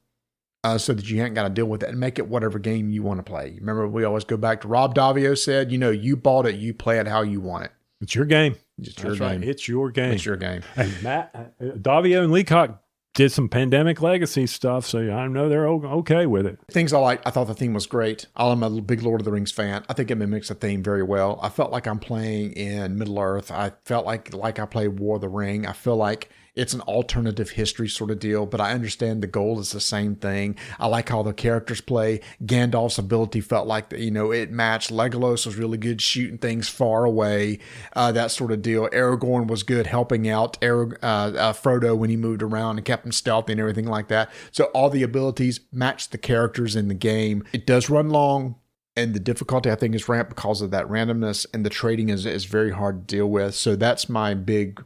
B: so that you ain't got to deal with it and make it whatever game you want to play. Remember, we always go back to Rob Davio said, you know, you bought it, you play it how you want it.
C: It's your game.
B: It's your game.
C: It's your game.
B: It's your game.
C: And Matt, Davio and Leacock did some pandemic legacy stuff, so I know they're okay with it.
B: Things I like. I thought the theme was great. I'm a big Lord of the Rings fan. I think it mimics the theme very well. I felt like I'm playing in Middle Earth. I felt like I played War of the Ring. I feel like it's an alternative history sort of deal, but I understand the goal is the same thing. I like how the characters play. Gandalf's ability felt like, it matched. Legolas was really good shooting things far away, that sort of deal. Aragorn was good helping out Frodo when he moved around and kept him stealthy and everything like that. So all the abilities match the characters in the game. It does run long. And the difficulty, I think, is ramped because of that randomness, and the trading is very hard to deal with. So that's my big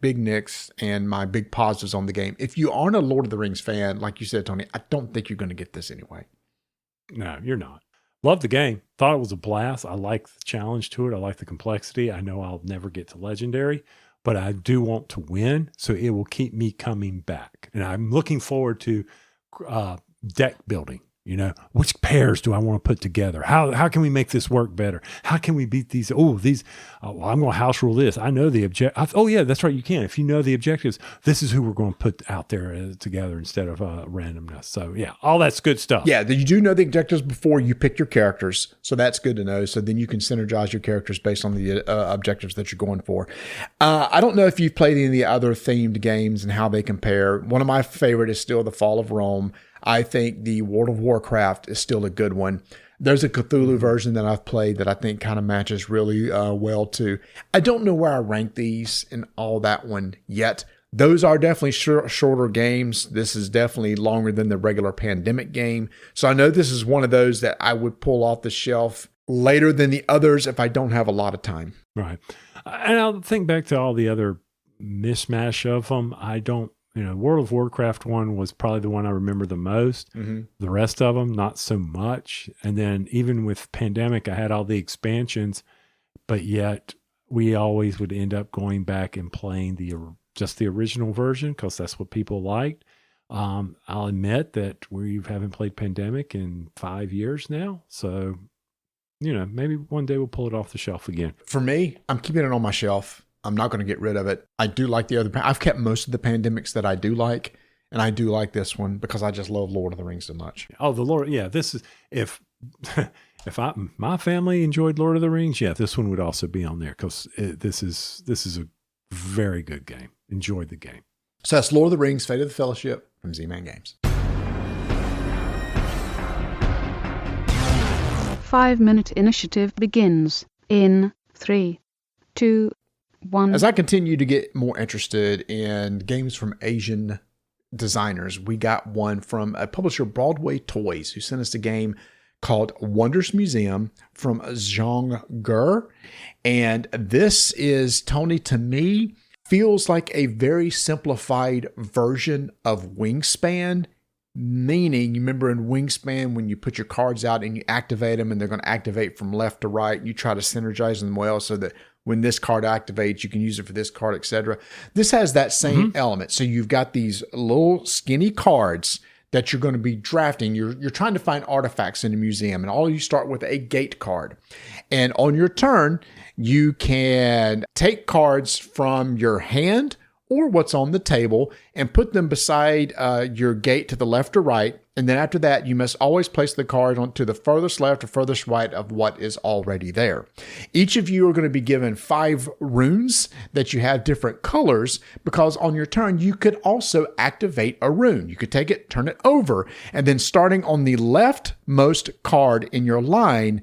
B: nicks and my big positives on the game. If you aren't a Lord of the Rings fan, like you said, Tony, I don't think you're going to get this anyway.
C: No, you're not. Love the game. Thought it was a blast. I like the challenge to it. I like the complexity. I know I'll never get to Legendary, but I do want to win. So it will keep me coming back. And I'm looking forward to deck building. Which pairs do I want to put together? How can we make this work better? How can we beat these? I'm going to house rule this. I know the object. Oh yeah, that's right. You can. If you know the objectives, this is who we're going to put out there together instead of randomness. So yeah, all that's good stuff.
B: Yeah, you do know the objectives before you pick your characters. So that's good to know. So then you can synergize your characters based on the objectives that you're going for. I don't know if you've played any of the other themed games and how they compare. One of my favorite is still The Fall of Rome. I think the World of Warcraft is still a good one. There's a Cthulhu version that I've played that I think kind of matches really well too. I don't know where I rank these in all that one yet. Those are definitely shorter games. This is definitely longer than the regular Pandemic game. So I know this is one of those that I would pull off the shelf later than the others if I don't have a lot of time.
C: Right. And I'll think back to all the other mishmash of them. I don't, World of Warcraft one was probably the one I remember the most. Mm-hmm. The rest of them, not so much. And then even with Pandemic, I had all the expansions, but yet we always would end up going back and playing just the original version because that's what people liked. I'll admit that we haven't played Pandemic in 5 years now. So, maybe one day we'll pull it off the shelf again.
B: For me, I'm keeping it on my shelf. I'm not going to get rid of it. I do like the other. I've kept most of the Pandemics that I do like, and I do like this one because I just love Lord of the Rings so much.
C: Oh, the Lord! Yeah, this is if my family enjoyed Lord of the Rings, yeah, this one would also be on there because this is a very good game. Enjoyed the game.
B: So that's Lord of the Rings: Fate of the Fellowship from Z-Man Games.
D: 5-minute initiative begins in 3, 2, 1.
B: As I continue to get more interested in games from Asian designers, we got one from a publisher, Broadway Toys, who sent us a game called Wondrous Museum from Zhong. And this is, Tony, to me, feels like a very simplified version of Wingspan. Meaning, you remember in Wingspan when you put your cards out and you activate them and they're going to activate from left to right, you try to synergize them well so that when this card activates, you can use it for this card, etc. This has that same element. So you've got these little skinny cards that you're going to be drafting. You're trying to find artifacts in a museum, and all you start with a gate card. And on your turn, you can take cards from your hand or what's on the table and put them beside your gate to the left or right. And then after that, you must always place the card on to the furthest left or furthest right of what is already there. Each of you are going to be given 5 runes that you have different colors, because on your turn, you could also activate a rune. You could take it, turn it over, and then starting on the leftmost card in your line,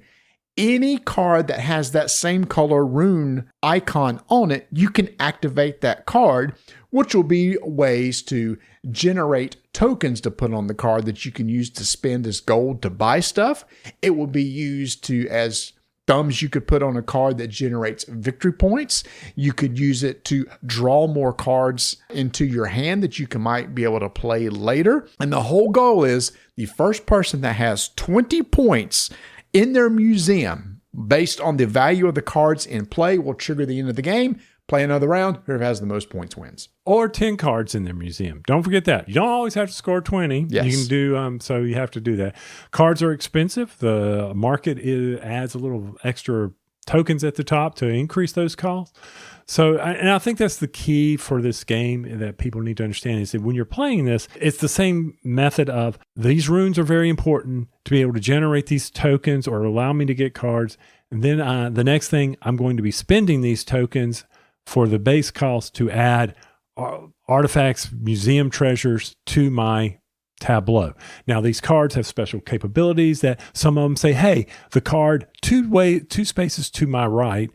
B: any card that has that same color rune icon on it, you can activate that card, which will be ways to generate tokens to put on the card that you can use to spend as gold to buy stuff. It will be used as thumbs you could put on a card that generates victory points. You could use it to draw more cards into your hand that you might be able to play later. And the whole goal is the first person that has 20 points in their museum, based on the value of the cards in play, will trigger the end of the game. Play another round. Whoever has the most points wins.
C: Or 10 cards in their museum. Don't forget that. You don't always have to score 20.
B: Yes.
C: You can do, so you have to do that. Cards are expensive. The market adds a little extra tokens at the top to increase those costs. So, and I think that's the key for this game that people need to understand is that when you're playing this, it's the same method of these runes are very important to be able to generate these tokens or allow me to get cards. And then the next thing, I'm going to be spending these tokens for the base cost to add artifacts, museum treasures to my tableau. Now, these cards have special capabilities that some of them say, hey, the card two spaces to my right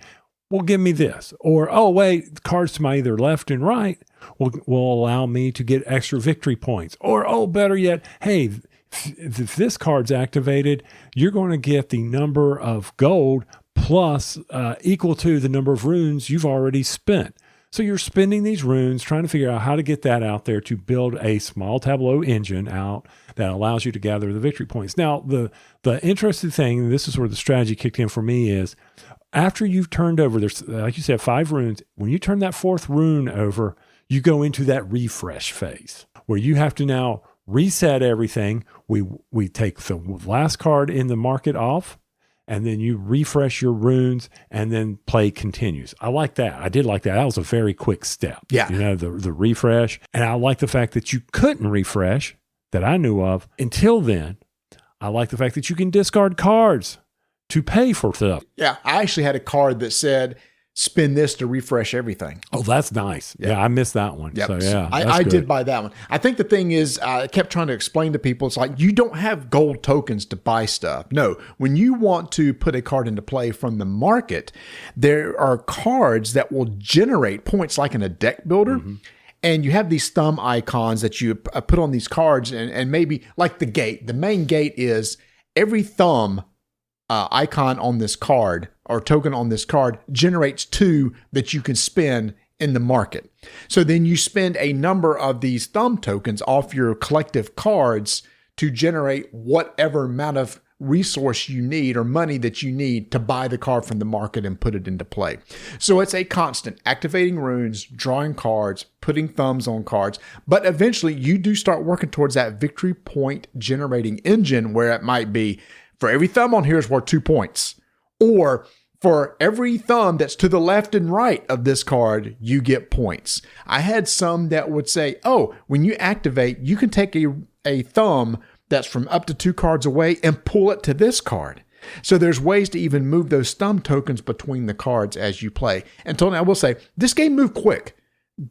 C: will give me this. Or, oh, wait, the cards to my either left and right will allow me to get extra victory points. Or, oh, better yet, hey, if this card's activated, you're going to get the number of gold plus equal to the number of runes you've already spent. So you're spending these runes, trying to figure out how to get that out there to build a small tableau engine out that allows you to gather the victory points. Now, the interesting thing, and this is where the strategy kicked in for me, is after you've turned over, there's, like you said, 5 runes. When you turn that 4th rune over, you go into that refresh phase where you have to now reset everything. We take the last card in the market off, and then you refresh your runes, and then play continues. I like that. I did like that. That was a very quick step.
B: Yeah.
C: The refresh. And I like the fact that you couldn't refresh that I knew of until then. I like the fact that you can discard cards to pay for stuff.
B: Yeah, I actually had a card that said, spin this to refresh everything.
C: Oh, that's nice. Yeah, I missed that one.
B: Yep.
C: So, yeah,
B: I did buy that one. I think the thing is, I kept trying to explain to people, it's like, you don't have gold tokens to buy stuff. No, when you want to put a card into play from the market, there are cards that will generate points like in a deck builder. Mm-hmm. And you have these thumb icons that you put on these cards, and maybe like the gate. The main gate is every thumb icon on this card or token on this card generates 2 that you can spend in the market. So then you spend a number of these thumb tokens off your collective cards to generate whatever amount of resource you need or money that you need to buy the card from the market and put it into play. So it's a constant activating runes, drawing cards, putting thumbs on cards, but eventually you do start working towards that victory point generating engine where it might be for every thumb on here is worth 2 points, or for every thumb that's to the left and right of this card, you get points. I had some that would say, oh, when you activate, you can take a thumb that's from up to 2 cards away and pull it to this card. So there's ways to even move those thumb tokens between the cards as you play. And Tony, I will say, this game moved quick.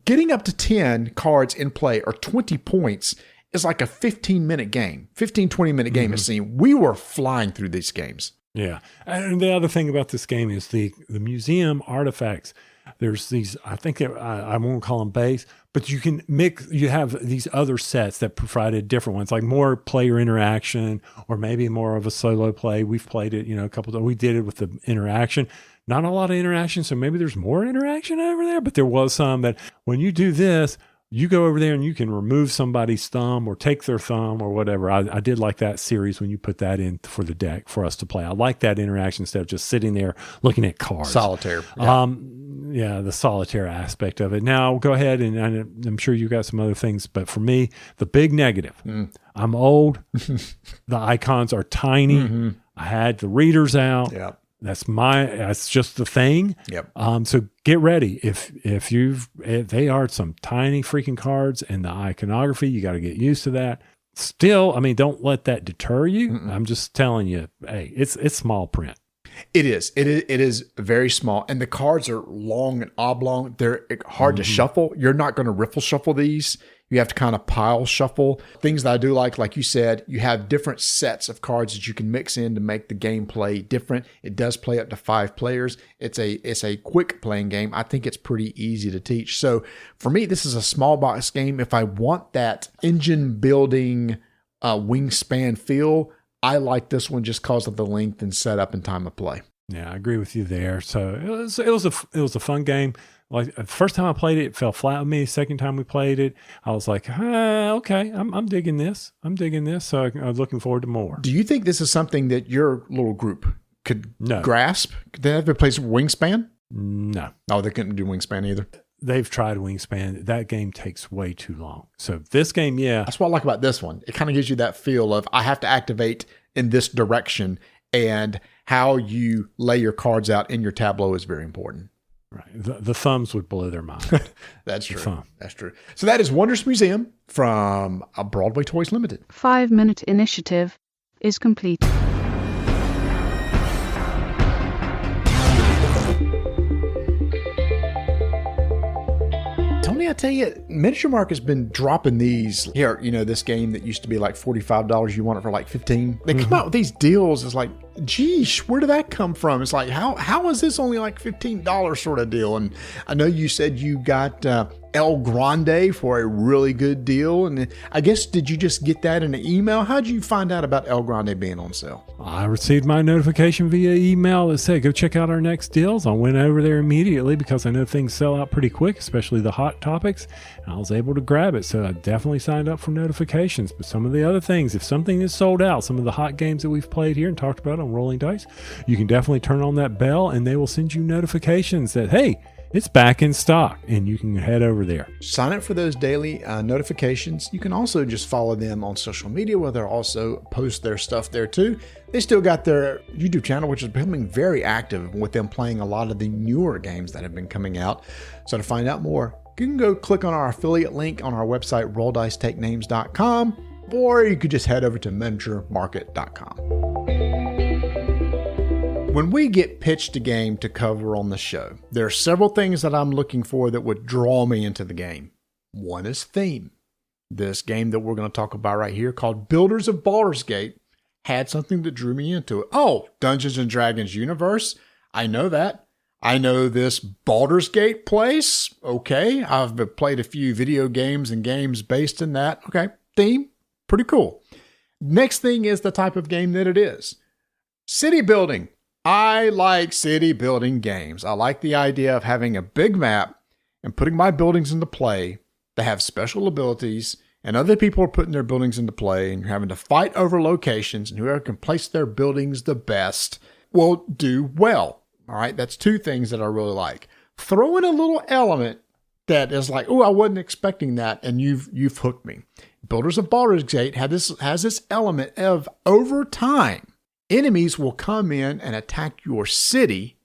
B: Getting up to 10 cards in play or 20 points is like a 15-minute game, 20-minute game. It seemed. We were flying through these games.
C: Yeah. And the other thing about this game is the museum artifacts. There's these, I think I won't call them base, but you can mix, you have these other sets that provided different ones, like more player interaction or maybe more of a solo play. We've played it, a couple of, we did it with the interaction. Not a lot of interaction, so maybe there's more interaction over there, but there was some that when you do this, you go over there and you can remove somebody's thumb or take their thumb or whatever. I did like that series when you put that in for the deck for us to play. I like that interaction instead of just sitting there looking at cards.
B: Solitaire.
C: Yeah. The solitaire aspect of it. Now, go ahead, and I'm sure you got some other things, but for me, the big negative, I'm old. The icons are tiny. Mm-hmm. I had the readers out.
B: Yeah.
C: That's just the thing.
B: Yep.
C: So get ready. If they are some tiny freaking cards, and the iconography, you got to get used to that. Still, don't let that deter you. Mm-mm. I'm just telling you, hey, it's small print.
B: It is. It is very small, and the cards are long and oblong. They're hard to shuffle. You're not going to riffle shuffle these. You have to kind of pile shuffle. Things that I do like you said, you have different sets of cards that you can mix in to make the gameplay different. It does play up to 5 players. It's a quick playing game. I think it's pretty easy to teach. So for me, this is a small box game. If I want that engine building wingspan feel, I like this one just because of the length and setup and time of play.
C: Yeah, I agree with you there. So it was a fun game. Like the first time I played it, it fell flat with me. Second time we played it, I was like, okay, I'm digging this. So I'm looking forward to more.
B: Do you think this is something that your little group could grasp? Could they ever play some Wingspan?
C: No.
B: Oh, they couldn't do Wingspan either.
C: They've tried Wingspan. That game takes way too long. So this game, yeah.
B: That's what I like about this one. It kind of gives you that feel of I have to activate in this direction, and how you lay your cards out in your tableau is very important.
C: Right. The thumbs would blow their mind.
B: That's true. That's true. So that is Wondrous Museum from Broadway Toys Limited.
D: 5-minute initiative is complete.
B: Tony, I tell you, Miniature Mark has been dropping these here. This game that used to be like $45, you want it for like $15. They come out with these deals. It's like, geesh, where did that come from? It's like, how is this only like $15 sort of deal? And I know you said you got El Grande for a really good deal. And I guess, did you just get that in an email? How'd you find out about El Grande being on sale?
C: I received my notification via email that said, go check out our next deals. I went over there immediately because I know things sell out pretty quick, especially the hot topics. And I was able to grab it. So I definitely signed up for notifications. But some of the other things, if something is sold out, some of the hot games that we've played here and talked about on Rolling Dice, you can definitely turn on that bell and they will send you notifications that, hey, it's back in stock, and you can head over there.
B: Sign up for those daily notifications. You can also just follow them on social media, where they'll also post their stuff there too. They still got their YouTube channel, which is becoming very active with them playing a lot of the newer games that have been coming out. So to find out more, you can go click on our affiliate link on our website, rolldicetakenames.com, or you could just head over to miniaturemarket.com. When we get pitched a game to cover on the show, there are several things that I'm looking for that would draw me into the game. One is theme. This game that we're going to talk about right here, called Builders of Baldur's Gate, had something that drew me into it. Oh, Dungeons & Dragons universe. I know that. I know this Baldur's Gate place. Okay. I've played a few video games and games based in that. Okay. Theme. Pretty cool. Next thing is the type of game that it is. City building. I like city building games. I like the idea of having a big map and putting my buildings into play that have special abilities, and other people are putting their buildings into play, and you're having to fight over locations, and whoever can place their buildings the best will do well. All right, that's two things that I really like. Throw in a little element that is like, oh, I wasn't expecting that, and you've hooked me. Builders of Baldur's Gate has this element of, over time, enemies will come in and attack your city,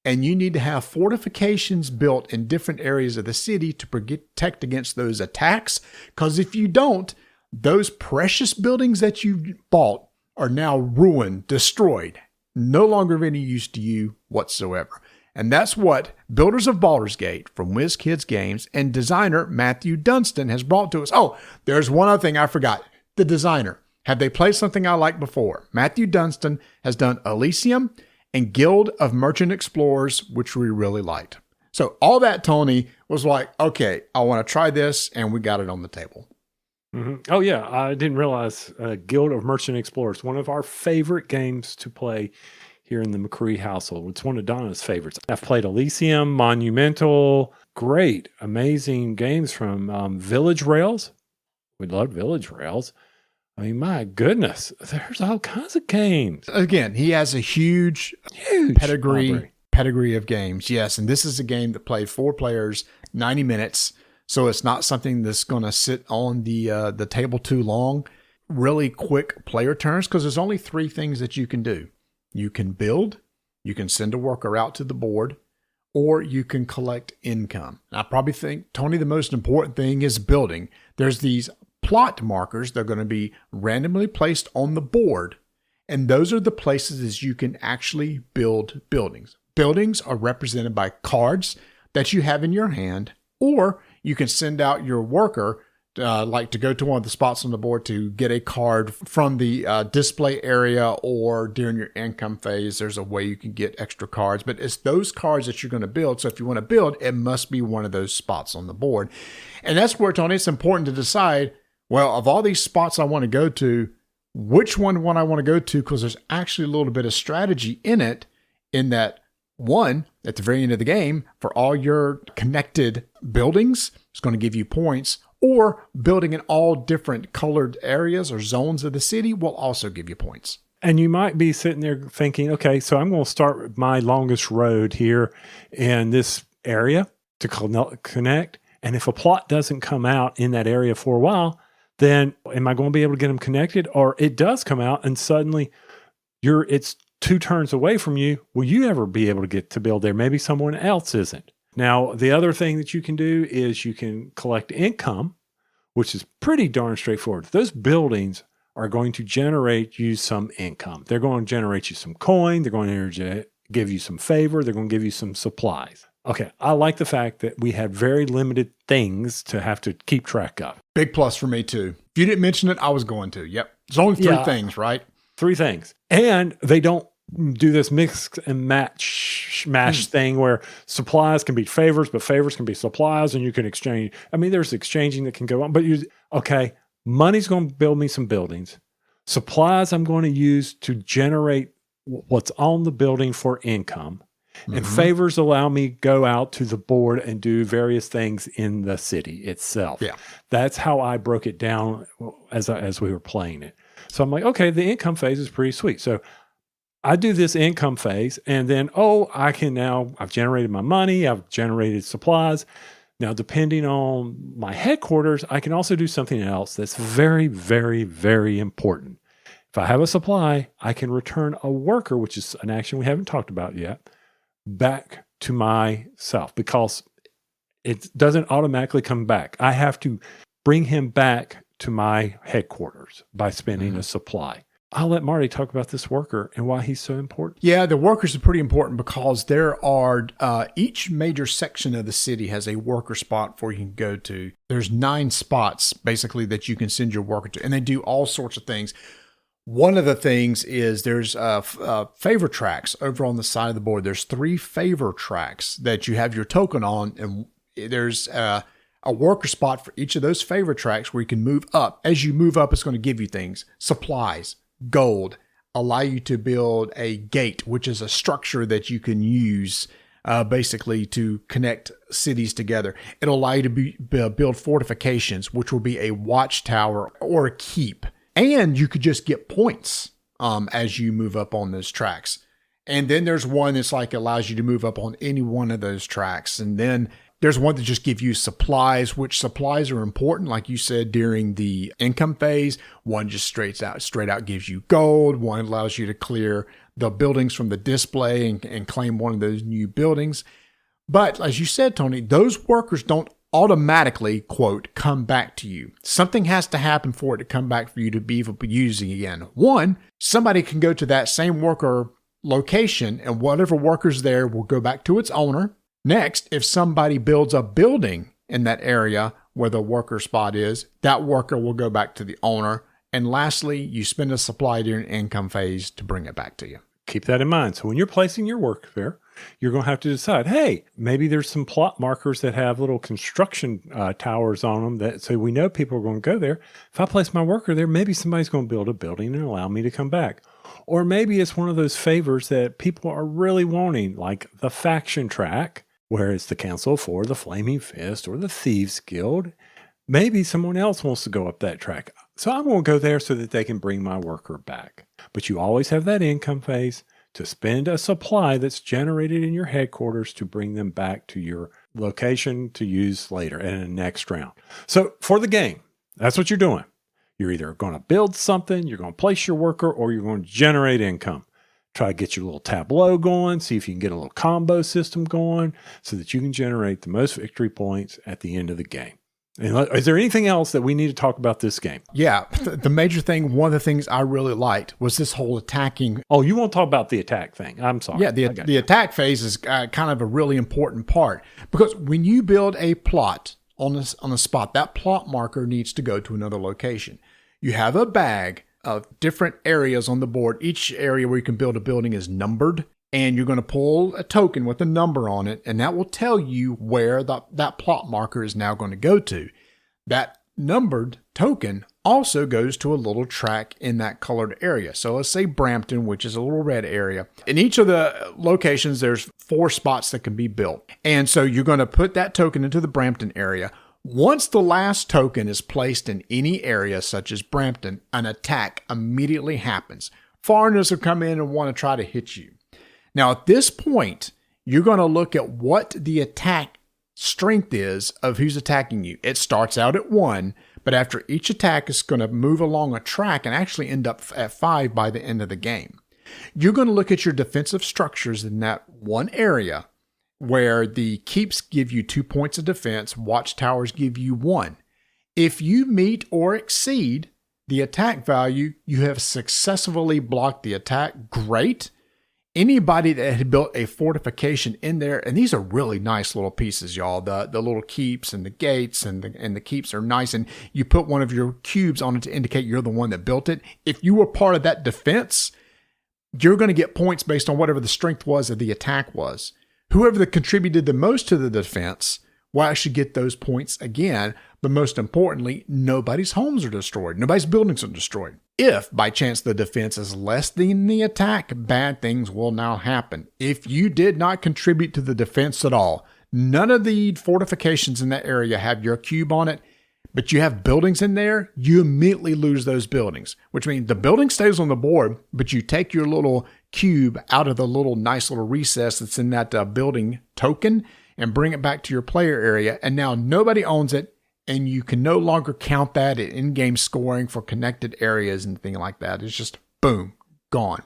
B: and you need to have fortifications built in different areas of the city to protect against those attacks. Because if you don't, those precious buildings that you bought are now ruined, destroyed, no longer of any use to you whatsoever. And that's what Builders of Baldur's Gate from WizKids Games and designer Matthew Dunstan has brought to us. Oh, there's one other thing I forgot. The designer. Have they played something I liked before? Matthew Dunstan has done Elysium and Guild of Merchant Explorers, which we really liked. So all that, Tony, was like, okay, I want to try this, and we got it on the table.
C: Mm-hmm. Oh, yeah. I didn't realize Guild of Merchant Explorers, one of our favorite games to play here in the McCree household. It's one of Donna's favorites. I've played Elysium, Monumental, great, amazing games from Village Rails. We love Village Rails. I mean, my goodness, there's all kinds of games.
B: Again, he has a huge pedigree of games. Yes, and this is a game that played 4 players, 90 minutes. So it's not something that's going to sit on the table too long. Really quick player turns, because there's only 3 things that you can do. You can build, you can send a worker out to the board, or you can collect income. And I probably think, Tony, the most important thing is building. There's these plot markers. They're going to be randomly placed on the board, and those are the places you can actually build buildings. Buildings are represented by cards that you have in your hand, or you can send out your worker to go to one of the spots on the board to get a card from the display area, or during your income phase, there's a way you can get extra cards. But it's those cards that you're going to build. So if you want to build, it must be one of those spots on the board. And that's where, Tony, it's important to decide, well, of all these spots I want to go to, which one I want to go to, because there's actually a little bit of strategy in it, in that, one, at the very end of the game, for all your connected buildings, it's going to give you points, or building in all different colored areas or zones of the city will also give you points.
C: And you might be sitting there thinking, okay, so I'm going to start my longest road here in this area to connect. And if a plot doesn't come out in that area for a while, then am I going to be able to get them connected? Or it does come out and suddenly it's 2 turns away from you. Will you ever be able to get to build there? Maybe someone else isn't. Now, the other thing that you can do is you can collect income, which is pretty darn straightforward. Those buildings are going to generate you some income. They're going to generate you some coin. They're going to give you some favor. They're going to give you some supplies. Okay, I like the fact that we had very limited things to have to keep track of.
B: Big plus for me, too. If you didn't mention it, I was going to. Yep. There's only 3 things, right?
C: 3 things. And they don't do this mix and mash thing where supplies can be favors, but favors can be supplies, and you can exchange. I mean, there's exchanging that can go on, but money's going to build me some buildings. Supplies I'm going to use to generate what's on the building for income. And favors allow me to go out to the board and do various things in the city itself. Yeah. That's how I broke it down as we were playing it. So I'm like, okay, the income phase is pretty sweet. So I do this income phase, and then, I've generated my money, I've generated supplies. Now, depending on my headquarters, I can also do something else that's very, very, very important. If I have a supply, I can return a worker, which is an action we haven't talked about yet, back to myself, because it doesn't automatically come back. I have to bring him back to my headquarters by spending a supply. I'll let Marty talk about this worker and why he's so important.
B: Yeah, the workers are pretty important because there are, each major section of the city has a worker spot where you can go to. There's 9 spots basically that you can send your worker to, and they do all sorts of things. One of the things is there's favor tracks over on the side of the board. There's 3 favor tracks that you have your token on, and there's a worker spot for each of those favor tracks where you can move up. As you move up, it's going to give you things, supplies, gold, allow you to build a gate, which is a structure that you can use basically to connect cities together. It'll allow you to build fortifications, which will be a watchtower or a keep. And you could just get points as you move up on those tracks. And then there's one that's like allows you to move up on any one of those tracks. And then there's one that just gives you supplies, which supplies are important. Like you said, during the income phase, one just straight out gives you gold. One allows you to clear the buildings from the display and claim one of those new buildings. But as you said, Tony, those workers don't automatically, quote, come back to you. Something has to happen for it to come back for you to be able to use it again. One, somebody can go to that same worker location, and whatever worker's there will go back to its owner. Next, if somebody builds a building in that area where the worker spot is, that worker will go back to the owner. And lastly, you spend a supply during income phase to bring it back to you.
C: Keep that in mind. So when you're placing your work there, you're going to have to decide, hey, maybe there's some plot markers that have little construction towers on them so we know people are going to go there. If I place my worker there, maybe somebody's going to build a building and allow me to come back. Or maybe it's one of those favors that people are really wanting, like the faction track, where it's the Council for the Flaming Fist or the Thieves Guild. Maybe someone else wants to go up that track. So I'm going to go there so that they can bring my worker back. But you always have that income phase to spend a supply that's generated in your headquarters to bring them back to your location to use later in the next round. So for the game, that's what you're doing. You're either going to build something, you're going to place your worker, or you're going to generate income. Try to get your little tableau going, see if you can get a little combo system going so that you can generate the most victory points at the end of the game. And is there anything else that we need to talk about this game?
B: Yeah, the major thing, one of the things I really liked was this whole attacking.
C: Oh, you won't talk about the attack thing. I'm sorry.
B: Yeah, the attack phase is kind of a really important part because when you build a plot on a spot, that plot marker needs to go to another location. You have a bag of different areas on the board. Each area where you can build a building is numbered. And you're going to pull a token with a number on it, and that will tell you where that plot marker is now going to go to. That numbered token also goes to a little track in that colored area. So let's say Brampton, which is a little red area. In each of the locations, there's 4 spots that can be built. And so you're going to put that token into the Brampton area. Once the last token is placed in any area, such as Brampton, an attack immediately happens. Foreigners will come in and want to try to hit you. Now, at this point, you're going to look at what the attack strength is of who's attacking you. It starts out at 1, but after each attack, it's going to move along a track and actually end up at 5 by the end of the game. You're going to look at your defensive structures in that one area where the keeps give you 2 points of defense, watchtowers give you 1. If you meet or exceed the attack value, you have successfully blocked the attack. Great. Anybody that had built a fortification in there, and these are really nice little pieces, y'all. The little keeps and the gates and the keeps are nice, and you put one of your cubes on it to indicate you're the one that built it. If you were part of that defense, you're going to get points based on whatever the strength was of the attack was. Whoever that contributed the most to the defense will actually get those points again. But most importantly, nobody's homes are destroyed. Nobody's buildings are destroyed. If by chance the defense is less than the attack, bad things will now happen. If you did not contribute to the defense at all, none of the fortifications in that area have your cube on it, but you have buildings in there, you immediately lose those buildings, which means the building stays on the board, but you take your little cube out of the little nice little recess that's in that building token and bring it back to your player area. And now nobody owns it, and you can no longer count that in-game scoring for connected areas and things like that. It's just boom, gone.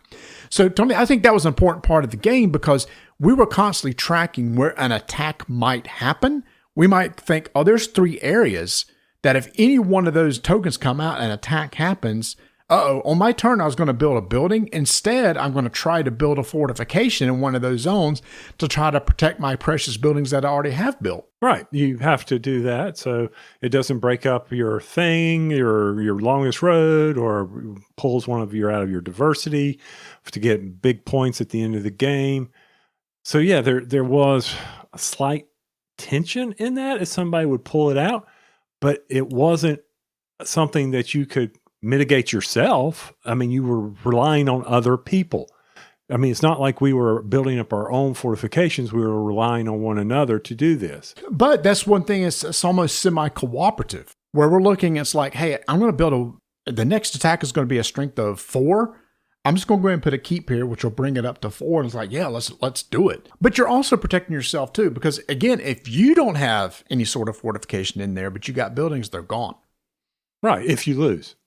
B: So Tony, I think that was an important part of the game because we were constantly tracking where an attack might happen. We might think, oh, there's 3 areas that if any one of those tokens come out and an attack happens, on my turn, I was going to build a building. Instead, I'm going to try to build a fortification in one of those zones to try to protect my precious buildings that I already have built.
C: Right. You have to do that so it doesn't break up your thing, your longest road, or pulls one of you out of your diversity to get big points at the end of the game. So yeah, there was a slight tension in that as somebody would pull it out, but it wasn't something that you could mitigate yourself. I mean, you were relying on other people. I mean, it's not like we were building up our own fortifications. We were relying on one another to do this.
B: But that's one thing, it's almost semi-cooperative, where we're looking, it's like, hey, I'm going to build the next attack is going to be a strength of 4. I'm just going to go ahead and put a keep here, which will bring it up to 4. And it's like, yeah, let's do it. But you're also protecting yourself too, because again, if you don't have any sort of fortification in there, but you got buildings, they're gone.
C: Right. If you lose.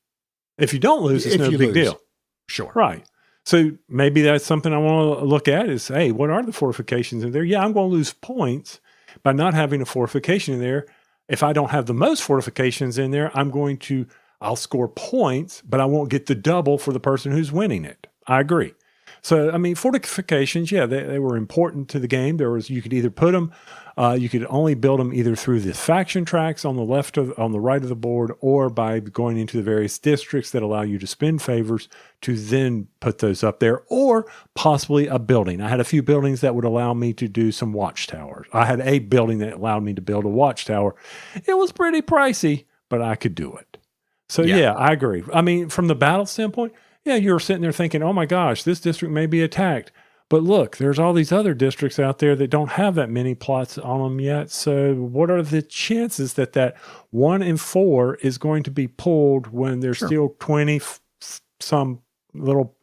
C: If you don't lose, it's no big deal.
B: Sure.
C: Right. So maybe that's something I want to look at is, hey, what are the fortifications in there? Yeah, I'm going to lose points by not having a fortification in there. If I don't have the most fortifications in there, I'll score points, but I won't get the double for the person who's winning it. I agree. So, I mean, fortifications, yeah, they were important to the game. You could either put them, you could only build them either through the faction tracks on the right of the board, or by going into the various districts that allow you to spend favors to then put those up there, or possibly a building. I had a few buildings that would allow me to do some watchtowers. I had a building that allowed me to build a watchtower. It was pretty pricey, but I could do it. So yeah, I agree. I mean, from the battle standpoint, yeah, you're sitting there thinking, oh my gosh, this district may be attacked. But look, there's all these other districts out there that don't have that many plots on them yet. So what are the chances that 1 in 4 is going to be pulled when there's still 20 some little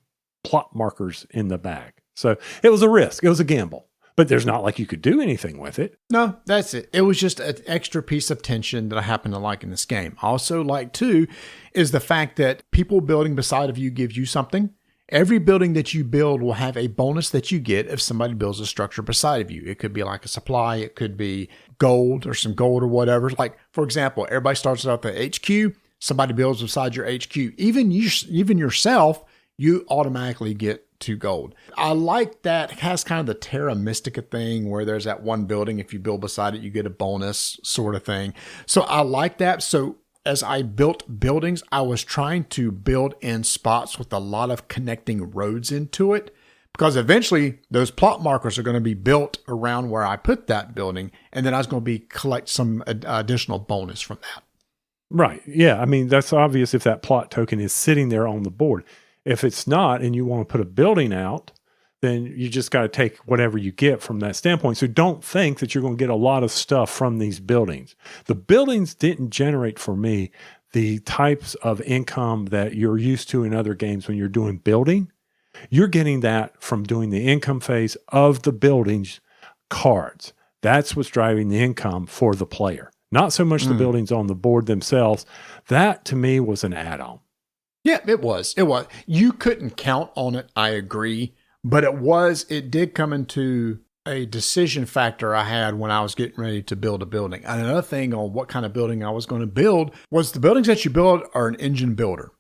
C: plot markers in the bag? So it was a risk. It was a gamble. But there's not like you could do anything with it.
B: No, that's it. It was just an extra piece of tension that I happen to like in this game. Also like too is the fact that people building beside of you give you something. Every building that you build will have a bonus that you get if somebody builds a structure beside of you. It could be like a supply. It could be gold or some gold or whatever. Like, for example, everybody starts out at the HQ. Somebody builds beside your HQ. Even yourself, you automatically get 2 gold. I like that. It has kind of the Terra Mystica thing where there's that one building. If you build beside it, you get a bonus sort of thing. So I like that. So as I built buildings, I was trying to build in spots with a lot of connecting roads into it, because eventually those plot markers are going to be built around where I put that building. And then I was going to collect some additional bonus from that.
C: Right. Yeah. I mean, that's obvious if that plot token is sitting there on the board. If it's not, and you want to put a building out, then you just got to take whatever you get from that standpoint. So don't think that you're going to get a lot of stuff from these buildings. The buildings didn't generate for me the types of income that you're used to in other games when you're doing building. You're getting that from doing the income phase of the buildings cards. That's what's driving the income for the player. Not so much the buildings on the board themselves. That to me was an add-on.
B: Yeah, it was. It was. You couldn't count on it, I agree. But it did come into a decision factor I had when I was getting ready to build a building. And another thing on what kind of building I was going to build was the buildings that you build are an engine builder.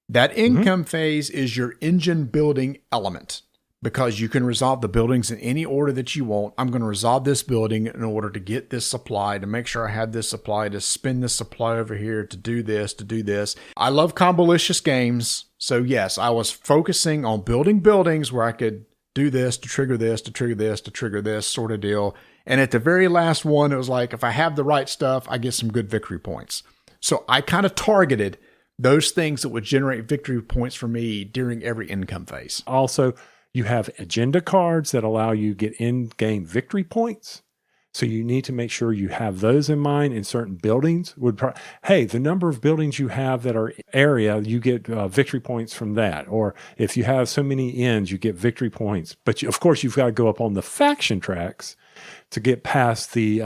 B: That income phase is your engine building element. because you can resolve the buildings in any order that you want. I'm going to resolve this building in order to get this supply, to make sure I have this supply, to spin this supply over here, to do this, to do this. I love combolicious games. So yes, I was focusing on building buildings where I could do this to trigger this, to trigger this, to trigger this sort of deal. And at the very last one, it was like, if I have the right stuff, I get some good victory points. So I kind of targeted those things that would generate victory points for me during every income phase.
C: Also, you have agenda cards that allow you to get in-game victory points. So you need to make sure you have those in mind in certain buildings. Hey, the number of buildings you have that are area, you get victory points from that. Or if you have so many ends, you get victory points. But of course, you've got to go up on the faction tracks to get past the,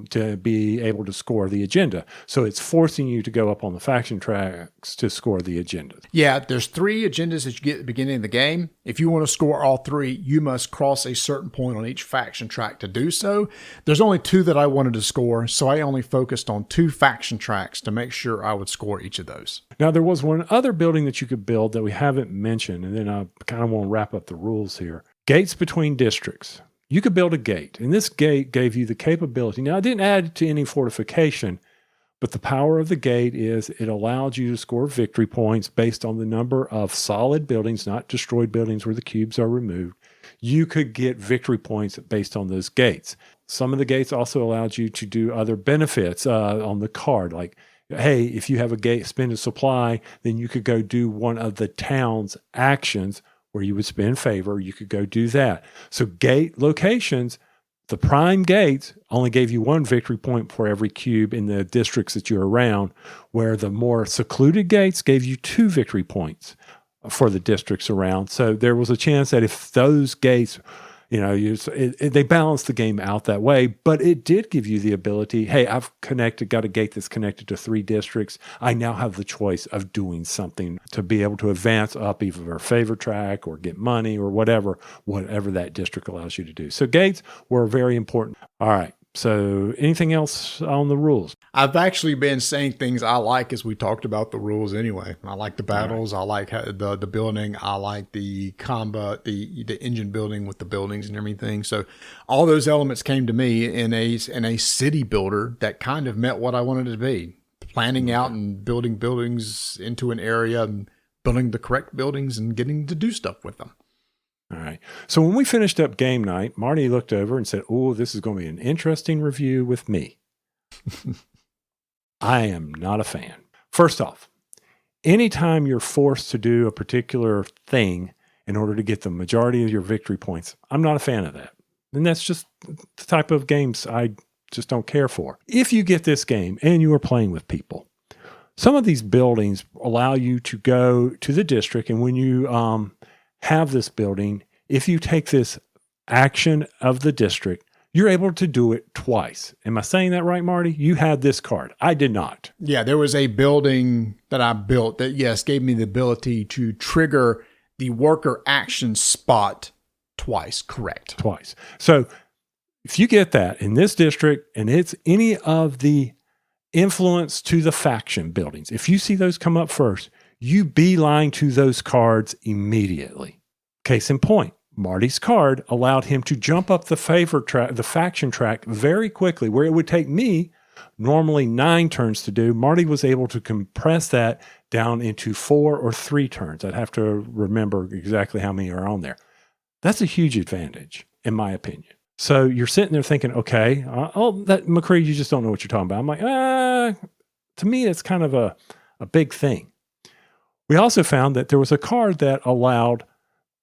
C: to be able to score the agenda. So it's forcing you to go up on the faction tracks to score the agenda. Yeah,
B: there's 3 agendas that you get at the beginning of the game. If you want to score all 3, you must cross a certain point on each faction track to do so. There's only 2 that I wanted to score, so I only focused on 2 faction tracks to make sure I would score each of those.
C: Now, there was one other building that you could build that we haven't mentioned, and then I kind of want to wrap up the rules here. Gates between districts. You could build a gate, and this gate gave you the capability. Now, I didn't add to any fortification, but the power of the gate is it allowed you to score victory points based on the number of solid buildings, not destroyed buildings where the cubes are removed. You could get victory points based on those gates. Some of the gates also allowed you to do other benefits on the card, like, hey, if you have a gate, spend a supply, then you could go do one of the town's actions where you would spend favor, you could go do that. So gate locations, the prime gates only gave you 1 victory point for every cube in the districts that you're around, where the more secluded gates gave you 2 victory points for the districts around. So there was a chance that if those gates, they balanced the game out that way, but it did give you the ability, hey, I've got a gate that's connected to 3 districts. I now have the choice of doing something to be able to advance up either a favor track or get money or whatever that district allows you to do. So gates were very important. All right. So anything else on the rules?
B: I've actually been saying things I like as we talked about the rules anyway. I like the battles. Right. I like the building. I like the combat, the engine building with the buildings and everything. So all those elements came to me in a city builder that kind of met what I wanted it to be. Planning out and building buildings into an area and building the correct buildings and getting to do stuff with them.
C: All right. So when we finished up game night, Marty looked over and said, "Oh, this is going to be an interesting review with me." I am not a fan. First off, anytime you're forced to do a particular thing in order to get the majority of your victory points, I'm not a fan of that. And that's just the type of games I just don't care for. If you get this game and you are playing with people, some of these buildings allow you to go to the district, and when you have this building, if you take this action of the district, you're able to do it twice. Am I saying that right, Marty? You had this card. I did not.
B: Yeah, there was a building that I built that, yes, gave me the ability to trigger the worker action spot twice. Correct.
C: Twice. So if you get that in this district and it's any of the influence to the faction buildings, if you see those come up first, you beeline to those cards immediately. Case in point, Marty's card allowed him to jump up the favor track, the faction track, very quickly, where it would take me normally 9 turns to do. Marty was able to compress that down into 4 or 3 turns. I'd have to remember exactly how many are on there. That's a huge advantage, in my opinion. So you're sitting there thinking, okay, that McCree, you just don't know what you're talking about. I'm like, to me, it's kind of a big thing. We also found that there was a card that allowed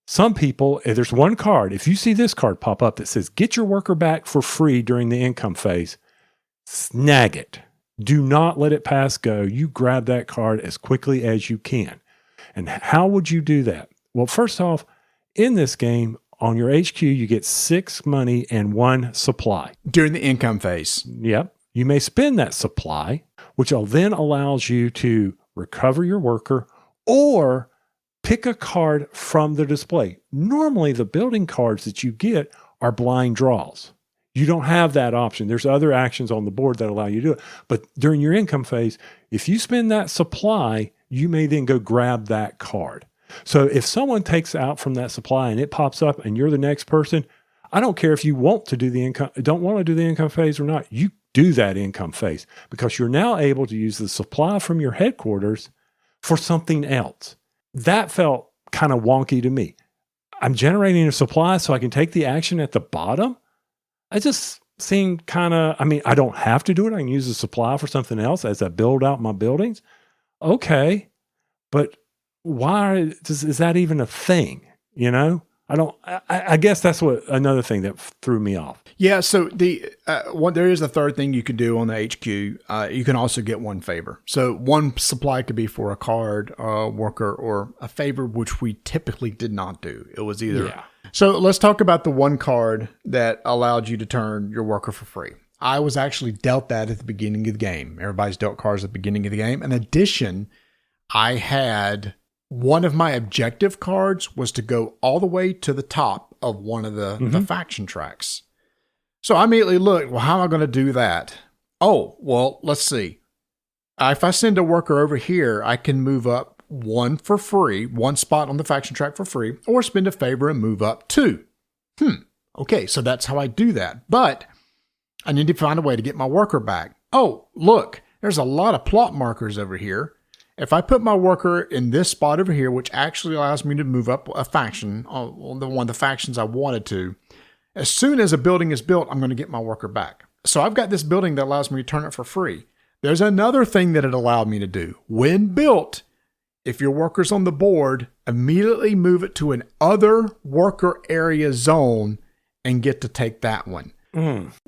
C: some people, there's one card, if you see this card pop up that says, get your worker back for free during the income phase, snag it. Do not let it pass go. You grab that card as quickly as you can. And how would you do that? Well, first off, in this game, on your HQ, you get 6 money and 1 supply.
B: During the income phase.
C: Yep. You may spend that supply, which then allows you to recover your worker or pick a card from the display. Normally, the building cards that you get are blind draws. You don't have that option. There's other actions on the board that allow you to do it. But during your income phase, if you spend that supply, you may then go grab that card. So if someone takes out from that supply and it pops up and you're the next person, I don't care if you want to do the income, don't want to do the income phase or not. You do that income phase because you're now able to use the supply from your headquarters for something else. That felt kind of wonky to me. I'm generating a supply so I can take the action at the bottom. I just seemed kind of, I don't have to do it. I can use the supply for something else as I build out my buildings. Okay. But why is that even a thing? I guess that's another thing that threw me off.
B: Yeah. So there is a third thing you can do on the HQ. You can also get one favor. So one supply could be for a card, worker, or a favor, which we typically did not do. It was either. Yeah. So let's talk about the one card that allowed you to turn your worker for free. I was actually dealt that at the beginning of the game. Everybody's dealt cards at the beginning of the game. In addition, I had one of my objective cards was to go all the way to the top of one of the faction tracks. So I immediately looked, well, how am I going to do that? Oh, well, let's see. If I send a worker over here, I can move up one for free, one spot on the faction track for free, or spend a favor and move up two. Okay, so that's how I do that. But I need to find a way to get my worker back. Oh, look, there's a lot of plot markers over here. If I put my worker in this spot over here, which actually allows me to move up a faction, one of the factions I wanted to, as soon as a building is built, I'm going to get my worker back. So I've got this building that allows me to turn it for free. There's another thing that it allowed me to do. When built, if your worker's on the board, immediately move it to an other worker area zone and get to take that one.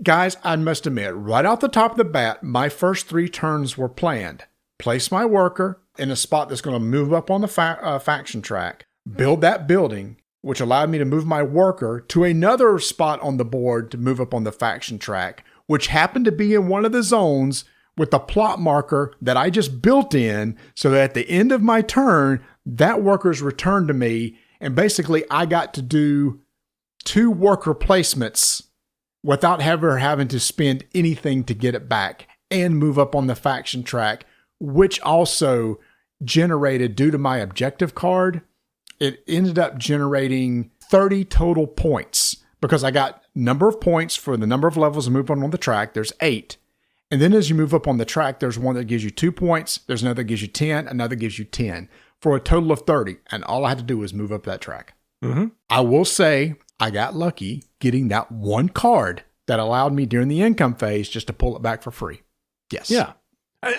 B: Guys, I must admit, right off the top of the bat, my first 3 turns were planned. Place my worker in a spot that's going to move up on the faction track, build that building, which allowed me to move my worker to another spot on the board to move up on the faction track, which happened to be in one of the zones with the plot marker that I just built in, so that at the end of my turn, that worker's returned to me, and basically I got to do 2 worker placements without ever having to spend anything to get it back and move up on the faction track, which also generated, due to my objective card, it ended up generating 30 total points because I got number of points for the number of levels moved on the track. There's 8. And then as you move up on the track, there's one that gives you 2 points. There's another that gives you 10. Another gives you 10 for a total of 30. And all I had to do was move up that track. I will say I got lucky getting that one card that allowed me during the income phase just to pull it back for free. Yes.
C: Yeah.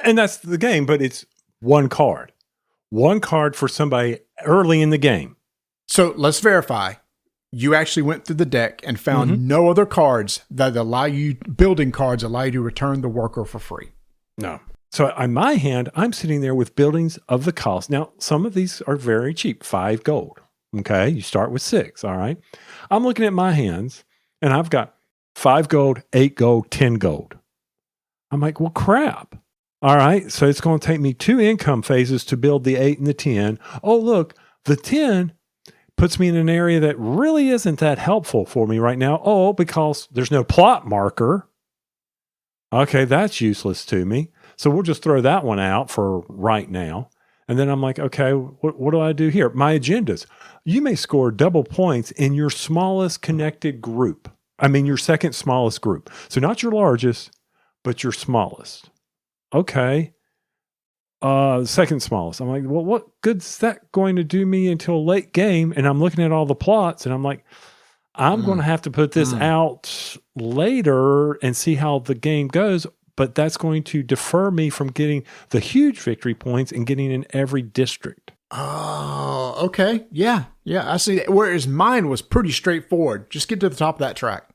C: And that's the game, but it's one card. One card for somebody early in the game.
B: So let's verify. You actually went through the deck and found no other cards that allow you, building cards allow you to return the worker for free.
C: No. So on my hand, I'm sitting there with buildings of the cost. Now, some of these are very cheap, 5 gold. Okay. You start with 6. All right. I'm looking at my hands and I've got 5 gold, 8 gold, 10 gold. I'm like, well, crap. All right, so it's going to take me 2 income phases to build the 8 and the 10. Oh, look, the 10 puts me in an area that really isn't that helpful for me right now. Oh, because there's no plot marker. Okay, that's useless to me. So we'll just throw that one out for right now. And then I'm like, okay, what do I do here? My agendas. You may score double points in your smallest connected group. Your second smallest group. So not your largest, but your smallest. Okay. Second smallest. I'm like, well, what good's that going to do me until late game? And I'm looking at all the plots and I'm like, I'm going to have to put this out later and see how the game goes. But that's going to defer me from getting the huge victory points and getting in every district.
B: Oh, okay. Yeah. I see that. Whereas mine was pretty straightforward. Just get to the top of that track.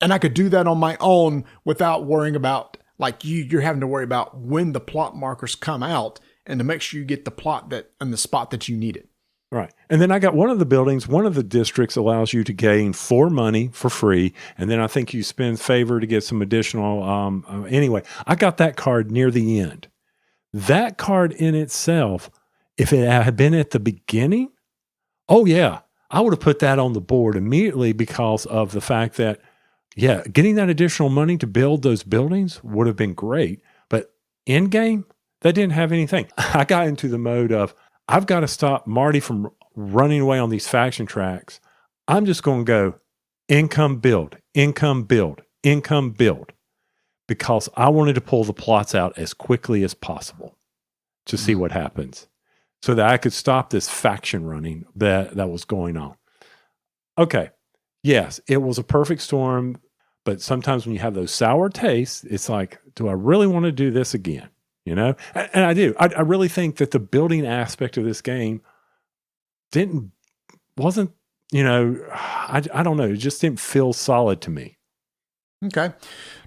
B: And I could do that on my own without worrying about, like you're having to worry about when the plot markers come out and to make sure you get the plot that in the spot that you need it.
C: Right. And then I got one of the buildings, one of the districts allows you to gain 4 money for free. And then I think you spend favor to get some additional. Anyway, I got that card near the end. That card in itself, if it had been at the beginning, oh yeah, I would have put that on the board immediately because of the fact that, yeah, getting that additional money to build those buildings would have been great. But in game, that didn't have anything. I got into the mode of, I've got to stop Marty from running away on these faction tracks, I'm just going to go income build, income build, income build, because I wanted to pull the plots out as quickly as possible to see what happens so that I could stop this faction running that was going on. Okay. Yes, it was a perfect storm, but sometimes when you have those sour tastes, it's like, do I really want to do this again? You know? And I do. I really think that the building aspect of this game wasn't, you know, I don't know. It just didn't feel solid to me.
B: Okay.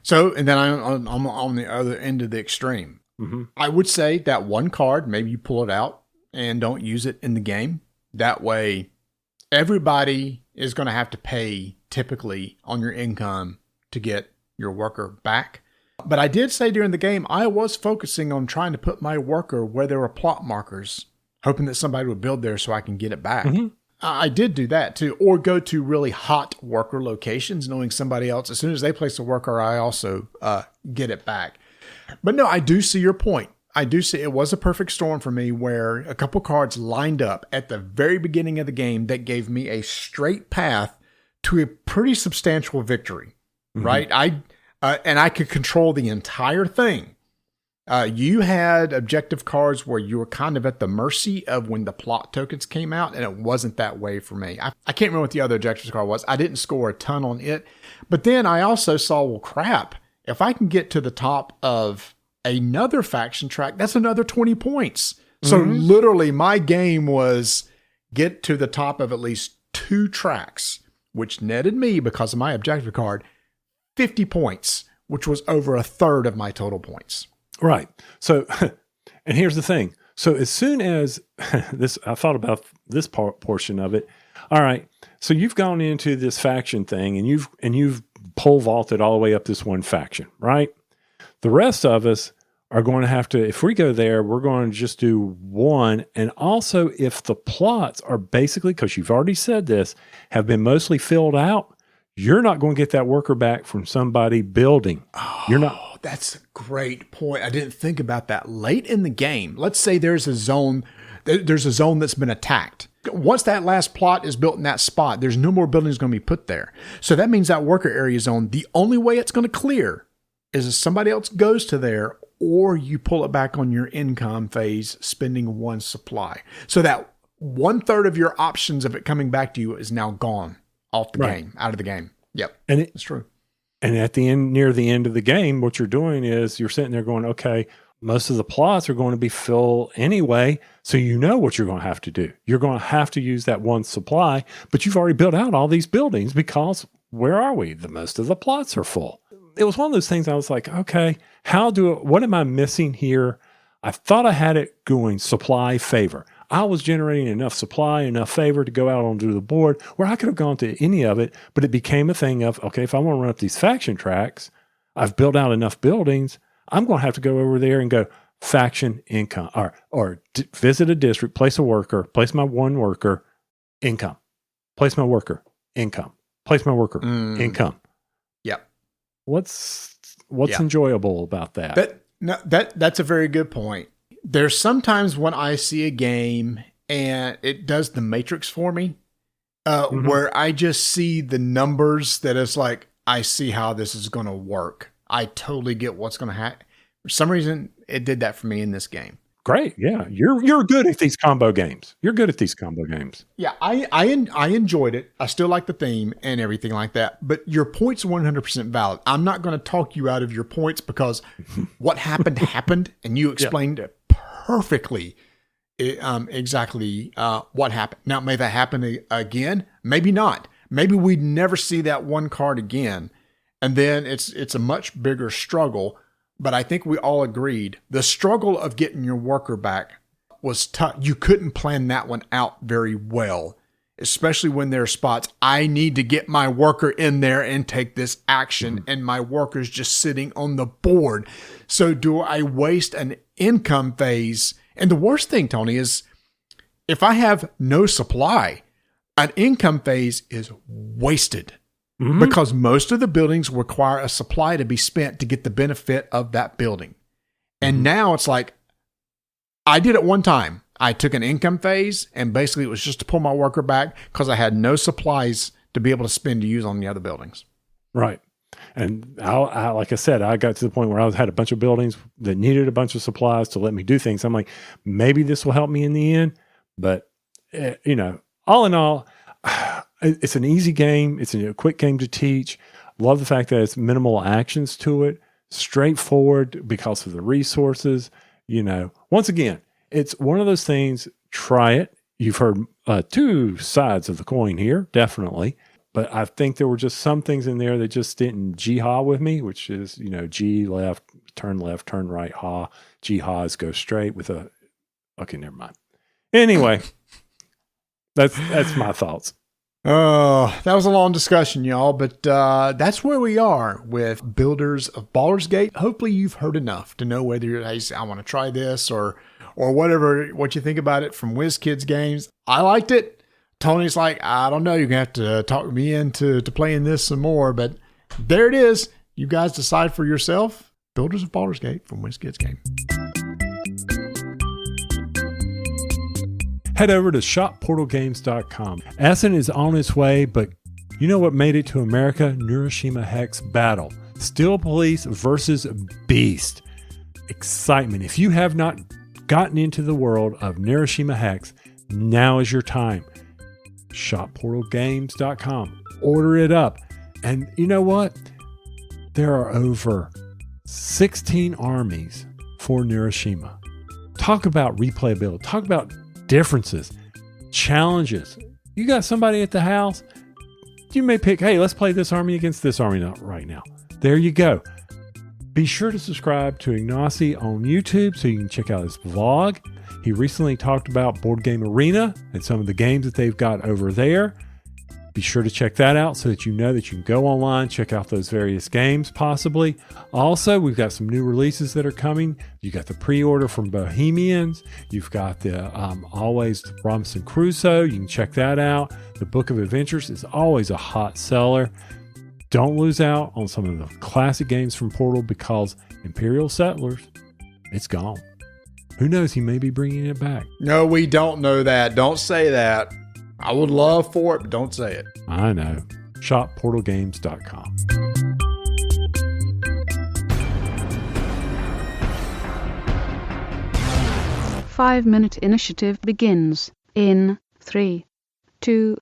B: So, and then I'm on the other end of the extreme.
C: Mm-hmm.
B: I would say that one card, maybe you pull it out and don't use it in the game. That way, everybody is going to have to pay typically on your income to get your worker back. But I did say during the game, I was focusing on trying to put my worker where there were plot markers, hoping that somebody would build there so I can get it back.
C: Mm-hmm.
B: I did do that too, or go to really hot worker locations, knowing somebody else, as soon as they place a worker, I also get it back. But no, I do see your point. I do see it was a perfect storm for me where a couple cards lined up at the very beginning of the game that gave me a straight path to a pretty substantial victory, right? And I could control the entire thing. You had objective cards where you were kind of at the mercy of when the plot tokens came out, and it wasn't that way for me. I can't remember what the other objectives card was. I didn't score a ton on it. But then I also saw, well, crap, if I can get to the top of another faction track, that's another 20 points. So literally my game was get to the top of at least 2 tracks, which netted me, because of my objective card, 50 points, which was over a third of my total points.
C: Right. So, and here's the thing. So as soon as this, I thought about this portion of it. All right. So you've gone into this faction thing and you've pole vaulted all the way up this one faction, right? The rest of us are going to have to, if we go there, we're going to just do one. And also if the plots are basically, because you've already said this, have been mostly filled out, you're not going to get that worker back from somebody building. You're not.
B: That's a great point. I didn't think about that. Late in the game, let's say there's a zone that's been attacked. Once that last plot is built in that spot, there's no more buildings going to be put there. So that means that worker area zone, the only way it's going to clear is if somebody else goes to there, or you pull it back on your income phase, spending 1 supply. So that 1/3 of your options of it coming back to you is now gone off the game, out of the game. Yep.
C: And
B: it's true.
C: And at the end, near the end of the game, what you're doing is you're sitting there going, okay, most of the plots are going to be full anyway. So you know what you're going to have to do. You're going to have to use that 1 supply, but you've already built out all these buildings because where are we? Most of the plots are full. It was one of those things I was like, okay, what am I missing here? I thought I had it going supply favor. I was generating enough supply, enough favor to go out onto the board where I could have gone to any of it, but it became a thing of, okay, if I want to run up these faction tracks, I've built out enough buildings, I'm going to have to go over there and go faction income, or visit a district, place a worker, place my 1 worker, income, place my worker, income, place my worker, income.
B: Yep.
C: What's enjoyable about that?
B: That's a very good point. There's sometimes when I see a game and it does the matrix for me, where I just see the numbers that it's like, I see how this is going to work. I totally get what's going to happen. For some reason, it did that for me in this game.
C: Great. Yeah. You're good at these combo games. You're good at these combo games.
B: Yeah. I enjoyed it. I still like the theme and everything like that, but your point's 100% valid. I'm not going to talk you out of your points because what happened, and you explained it perfectly exactly what happened. Now, may that happen again? Maybe not. Maybe we'd never see that 1 card again. And then it's a much bigger struggle. But I think we all agreed the struggle of getting your worker back was tough. You couldn't plan that one out very well, especially when there are spots. I need to get my worker in there and take this action, and my worker's just sitting on the board. So do I waste an income phase? And the worst thing, Tony, is if I have no supply, an income phase is wasted. Because most of the buildings require a supply to be spent to get the benefit of that building. And now it's like, I did it one time. I took an income phase, and basically it was just to pull my worker back because I had no supplies to be able to spend to use on the other buildings.
C: Right. And I like I said, I got to the point where I had a bunch of buildings that needed a bunch of supplies to let me do things. I'm like, maybe this will help me in the end. But, all in all, it's an easy game. It's a quick game to teach. Love the fact that it's minimal actions to it. Straightforward because of the resources. Once again, it's one of those things. Try it. You've heard two sides of the coin here, definitely. But I think there were just some things in there that just didn't G-ha with me, which is, G left, turn right, ha. G-ha is go straight with a, okay, never mind. Anyway, that's my thoughts.
B: Oh, that was a long discussion, y'all, but that's where we are with Builders of Baldur's Gate. Hopefully you've heard enough to know whether you're, hey, I want to try this or what you think about it from WizKids Games. I liked it. Tony's like, I don't know, you're going to have to talk me into playing this some more, but there it is. You guys decide for yourself. Builders of Baldur's Gate from WizKids Game.
C: Head over to shopportalgames.com. Essen is on its way, but you know what made it to America? Neuroshima Hex Battle. Steel Police versus Beast. Excitement. If you have not gotten into the world of Neuroshima Hex, now is your time. shopportalgames.com. Order it up. And you know what? There are over 16 armies for Neuroshima. Talk about replayability. Talk about differences, challenges. You got somebody at the house, you may pick, hey, let's play this army against this army right now. There you go. Be sure to subscribe to Ignacy on YouTube so you can check out his vlog. He recently talked about Board Game Arena and some of the games that they've got over there. Be sure to check that out so that you know that you can go online, check out those various games possibly. Also, we've got some new releases that are coming. You got the pre-order from Bohemians. You've got the always Robinson Crusoe. You can check that out. The Book of Adventures is always a hot seller. Don't lose out on some of the classic games from Portal because Imperial Settlers, it's gone. Who knows? He may be bringing it back.
B: No, we don't know that. Don't say that. I would love for it, but don't say it.
C: I know. ShopPortalGames.com.
D: Five-minute initiative begins in 3, 2,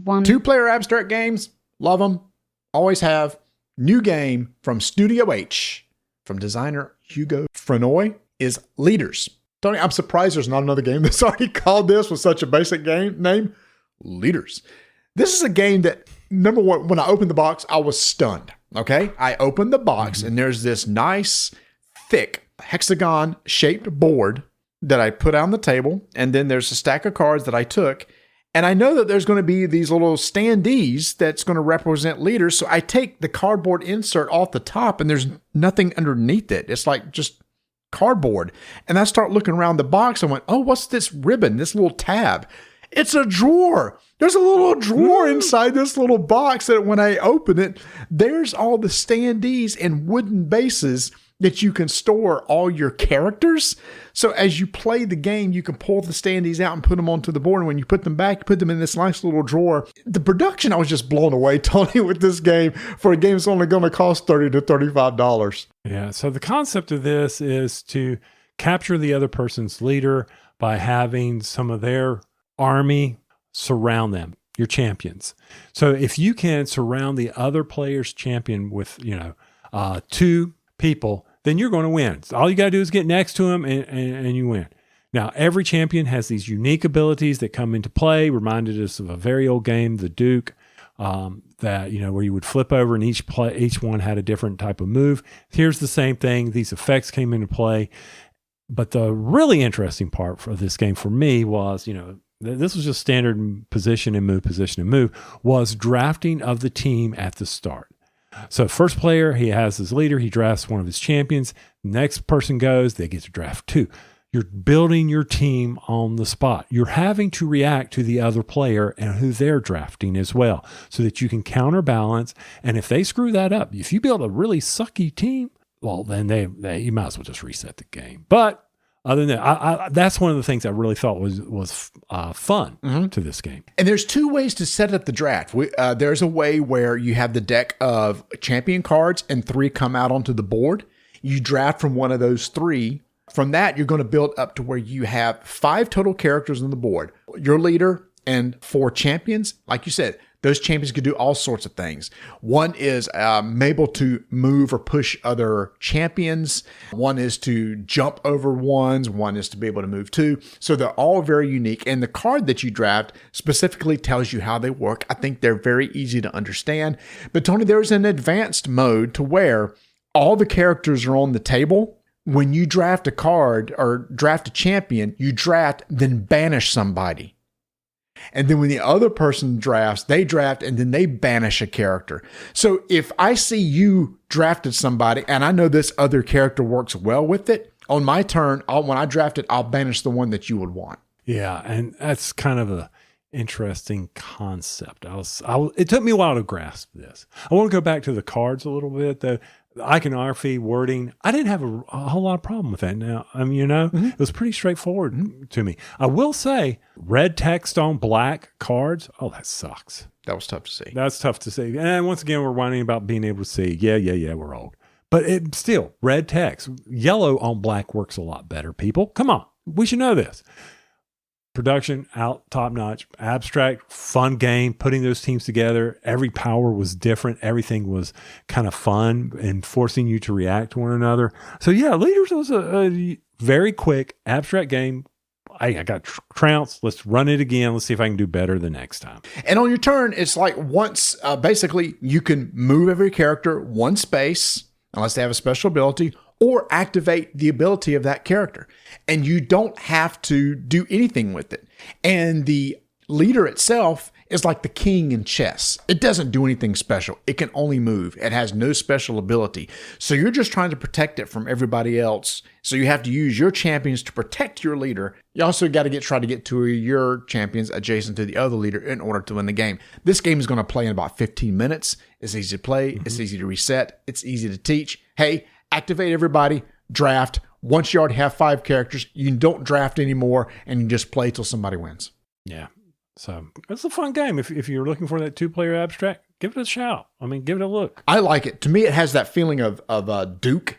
D: 1.
B: Two-player abstract games. Love them. Always have. New game from Studio H from designer Hugo Frenoy is Leaders. Tony, I'm surprised there's not another game that's already called this with such a basic game name. Leaders. This is a game that, number one, when I opened the box, I was stunned. Okay? I opened the box and there's this nice, thick, hexagon-shaped board that I put on the table. And then there's a stack of cards that I took. And I know that there's going to be these little standees that's going to represent leaders. So I take the cardboard insert off the top and there's nothing underneath it. It's like just cardboard. And I start looking around the box and went, oh, what's this ribbon, this little tab? It's a drawer. There's a little drawer inside this little box that when I open it, there's all the standees and wooden bases that you can store all your characters. So as you play the game, you can pull the standees out and put them onto the board. And when you put them back, you put them in this nice little drawer. The production, I was just blown away, Tony, with this game for a game that's only going to cost $30 to $35.
C: Yeah. So the concept of this is to capture the other person's leader by having some of their army surround them, your champions. So if you can surround the other player's champion with, 2 people, then you're going to win. So all you got to do is get next to him and you win. Now, every champion has these unique abilities that come into play. Reminded us of a very old game, the Duke, that, where you would flip over and each one had a different type of move. Here's the same thing. These effects came into play. But the really interesting part for this game for me was, this was just standard position and move, was drafting of the team at the start. So first player, he has his leader, he drafts one of his champions. Next person goes, they get to draft 2. You're building your team on the spot. You're having to react to the other player and who they're drafting as well so that you can counterbalance. And if they screw that up, if you build a really sucky team, well, then you might as well just reset the game. But other than that, that's one of the things I really thought was fun to this game.
B: And there's two ways to set up the draft. There's a way where you have the deck of champion cards and 3 come out onto the board. You draft from one of those 3. From that, you're going to build up to where you have 5 total characters on the board. Your leader and 4 champions. Like you said, those champions can do all sorts of things. One is able to move or push other champions. One is to jump over ones. One is to be able to move 2. So they're all very unique. And the card that you draft specifically tells you how they work. I think they're very easy to understand. But Tony, there's an advanced mode to where all the characters are on the table. When you draft a card or draft a champion, you draft, then banish somebody. And then when the other person drafts, they draft and then they banish a character. So if I see you drafted somebody and I know this other character works well with it, on my turn, when I draft it, I'll banish the one that you would want.
C: Yeah, and that's kind of a interesting concept. It took me a while to grasp this. I want to go back to the cards a little bit. The iconography, wording, I didn't have a whole lot of problem with that. Now, it was pretty straightforward to me. I will say, red text on black cards, oh, that sucks.
B: That was tough to see.
C: That's tough to see. And once again, we're whining about being able to see. Yeah, we're old. But it still, red text, yellow on black works a lot better, people. Come on, we should know this. Production out top notch, abstract, fun game, putting those teams together. Every power was different. Everything was kind of fun and forcing you to react to one another. So yeah, Leaders was a very quick abstract game. I got trounced. Let's run it again. Let's see if I can do better the next time.
B: And on your turn, it's like once, basically you can move every character 1 space, unless they have a special ability, or activate the ability of that character. And you don't have to do anything with it. And the leader itself is like the king in chess. It doesn't do anything special. It can only move. It has no special ability. So you're just trying to protect it from everybody else. So you have to use your champions to protect your leader. You also got to try to get 2 of your champions adjacent to the other leader in order to win the game. This game is going to play in about 15 minutes. It's easy to play. It's easy to reset. It's easy to teach. Hey, activate everybody, draft. Once you already have 5 characters, you don't draft anymore, and you just play till somebody wins.
C: Yeah. So it's a fun game. If you're looking for that 2-player abstract, give it a shout. Give it a look.
B: I like it. To me, it has that feeling of Duke.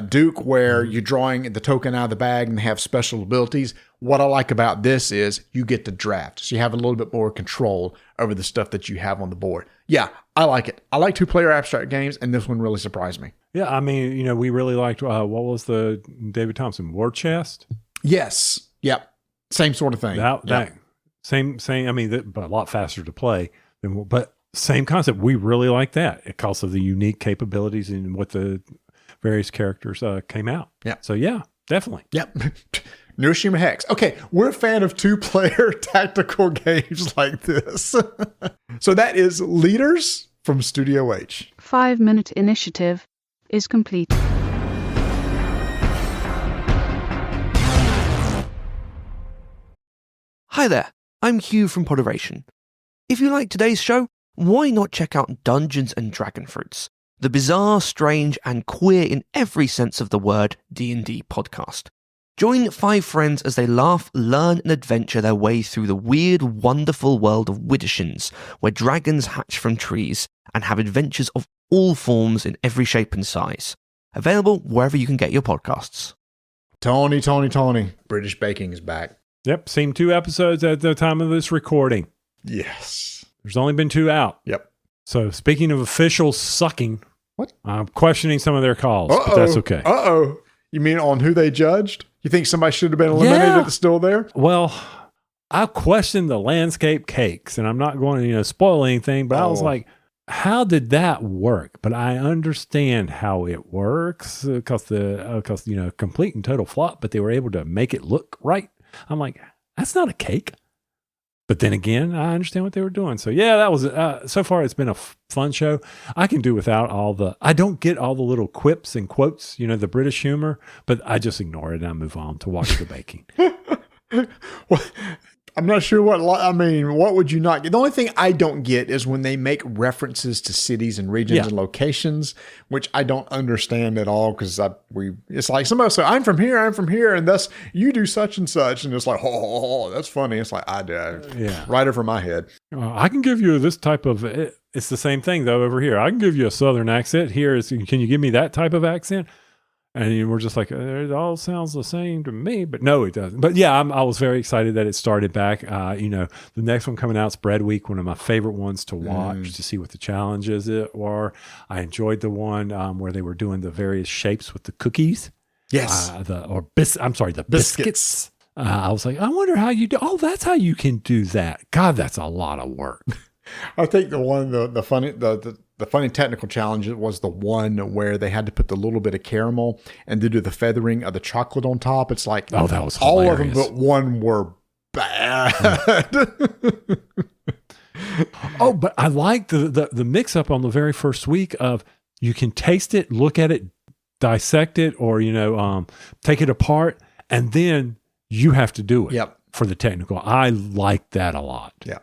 B: Duke, where you're drawing the token out of the bag and they have special abilities. What I like about this is you get to draft. So you have a little bit more control over the stuff that you have on the board. Yeah, I like it. I like 2-player abstract games, and this one really surprised me.
C: Yeah, we really liked, what was the David Thompson, War Chest?
B: Yes. Yep. Same sort of thing.
C: Same, but a lot faster to play. But same concept. We really like that because of the unique capabilities and what the various characters came out.
B: Yeah.
C: So yeah, definitely.
B: Yep. Neuroshima Hex. Okay, we're a fan of 2-player tactical games like this. So that is Leaders from Studio H.
D: 5-minute initiative is complete.
E: Hi there, I'm Hugh from Poderation. If you like today's show, why not check out Dungeons and Dragonfruits, the bizarre, strange, and queer in every sense of the word D&D podcast. Join 5 friends as they laugh, learn, and adventure their way through the weird, wonderful world of Widdershins, where dragons hatch from trees and have adventures of all forms in every shape and size. Available wherever you can get your podcasts.
B: Tony. British Baking is back.
C: Yep, seen 2 episodes at the time of this recording.
B: Yes.
C: There's only been 2 out.
B: Yep.
C: So speaking of officials sucking,
B: what?
C: I'm questioning some of their calls, but that's okay.
B: Uh-oh. You mean on who they judged? You think somebody should have been eliminated that's still there?
C: Well, I questioned the landscape cakes, and I'm not going to spoil anything, but I was like, how did that work? But I understand how it works because complete and total flop, but they were able to make it look right. I'm like, that's not a cake. But then again, I understand what they were doing. So yeah, that was, so far it's been a fun show. I can do without I don't get all the little quips and quotes, the British humor, but I just ignore it and I move on to watch the baking.
B: Well, I'm not sure what would you not get? The only thing I don't get is when they make references to cities and regions and locations, which I don't understand at all because it's like somebody will say, I'm from here, and thus you do such and such. And it's like, oh, that's funny. It's like, I did. Right over my head.
C: I can give you this type of, it's the same thing though over here. I can give you a Southern accent. Can you give me that type of accent? And we're just like, it all sounds the same to me, but no, it doesn't. But yeah, I was very excited that it started back. The next one coming out is Bread Week, one of my favorite ones to watch to see what the challenges were. I enjoyed the one where they were doing the various shapes with the cookies.
B: Yes.
C: The biscuits. I was like, I wonder how you do. Oh, that's how you can do that. God, that's a lot of work.
B: I think the funny technical challenge was the one where they had to put the little bit of caramel and to do the feathering of the chocolate on top. It's like,
C: oh, that was
B: all
C: hilarious.
B: of them but one were bad.
C: Oh, but I like the mix up on the very first week of you can taste it, look at it, dissect it, or take it apart, and then you have to do it for the technical. I like that a lot.
B: Yeah.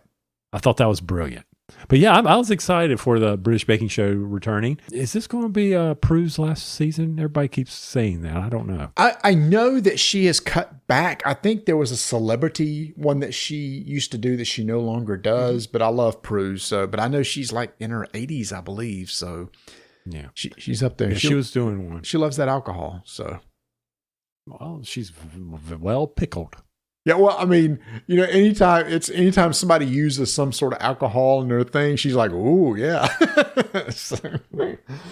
C: I thought that was brilliant. But yeah, I was excited for the British Baking Show returning. Is this going to be Prue's last season? Everybody keeps saying that. I don't know.
B: I know that she has cut back. I think there was a celebrity one that she used to do that she no longer does, but I love Prue. But I know she's like in her 80s, I believe. So
C: yeah,
B: she's up there.
C: Yeah, she was doing one.
B: She loves that alcohol. So,
C: well, she's well pickled.
B: Yeah, well, I mean, anytime somebody uses some sort of alcohol in their thing, she's like, "Ooh, yeah."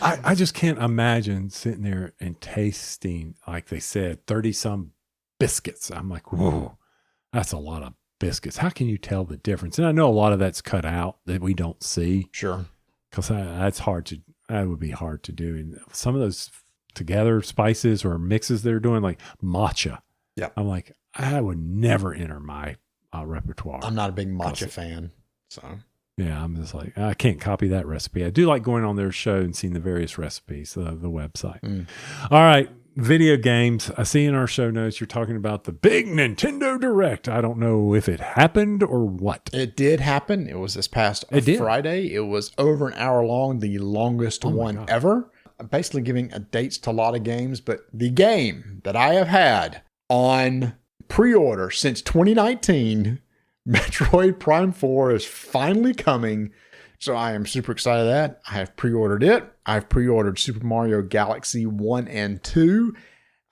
C: I just can't imagine sitting there and tasting, like they said, 30-some biscuits. I'm like, whoa, that's a lot of biscuits. How can you tell the difference? And I know a lot of that's cut out that we don't see.
B: Sure,
C: because that would be hard to do. And some of those together spices or mixes they're doing, like matcha.
B: Yeah,
C: I'm like, I would never enter my repertoire.
B: I'm not a big matcha fan, so
C: yeah, I'm just like, I can't copy that recipe. I do like going on their show and seeing the various recipes, the website. All right, video games. I see in our show notes you're talking about the big Nintendo Direct. I don't know if it happened or what.
B: It did happen. It was this past Friday. It was over an hour long, the longest one ever. I'm basically giving dates to a lot of games, but the game that I have had on pre-order since 2019, Metroid Prime 4 is finally coming. So I am super excited that I have pre-ordered it. I've pre-ordered Super Mario Galaxy 1 and 2.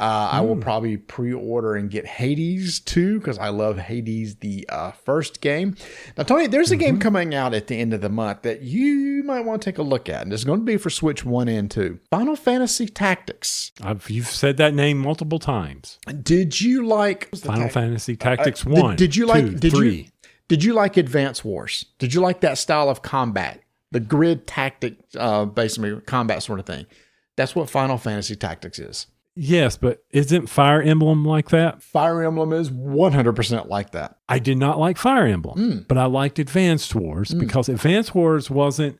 B: I will probably pre-order and get Hades 2 because I love Hades, the first game. Now, Tony, there's a game coming out at the end of the month that you might want to take a look at, and it's going to be for Switch 1 and 2. Final Fantasy Tactics.
C: You've said that name multiple times.
B: Did you like
C: Final Fantasy Tactics 1?
B: Did you like
C: 2, 3?
B: Did you like Advance Wars? Did you like that style of combat? The grid tactic, basically combat sort of thing. That's what Final Fantasy Tactics is.
C: Yes, but isn't Fire Emblem like that?
B: Fire Emblem is 100% like that.
C: I did not like Fire Emblem, but I liked Advanced Wars because Advanced Wars wasn't,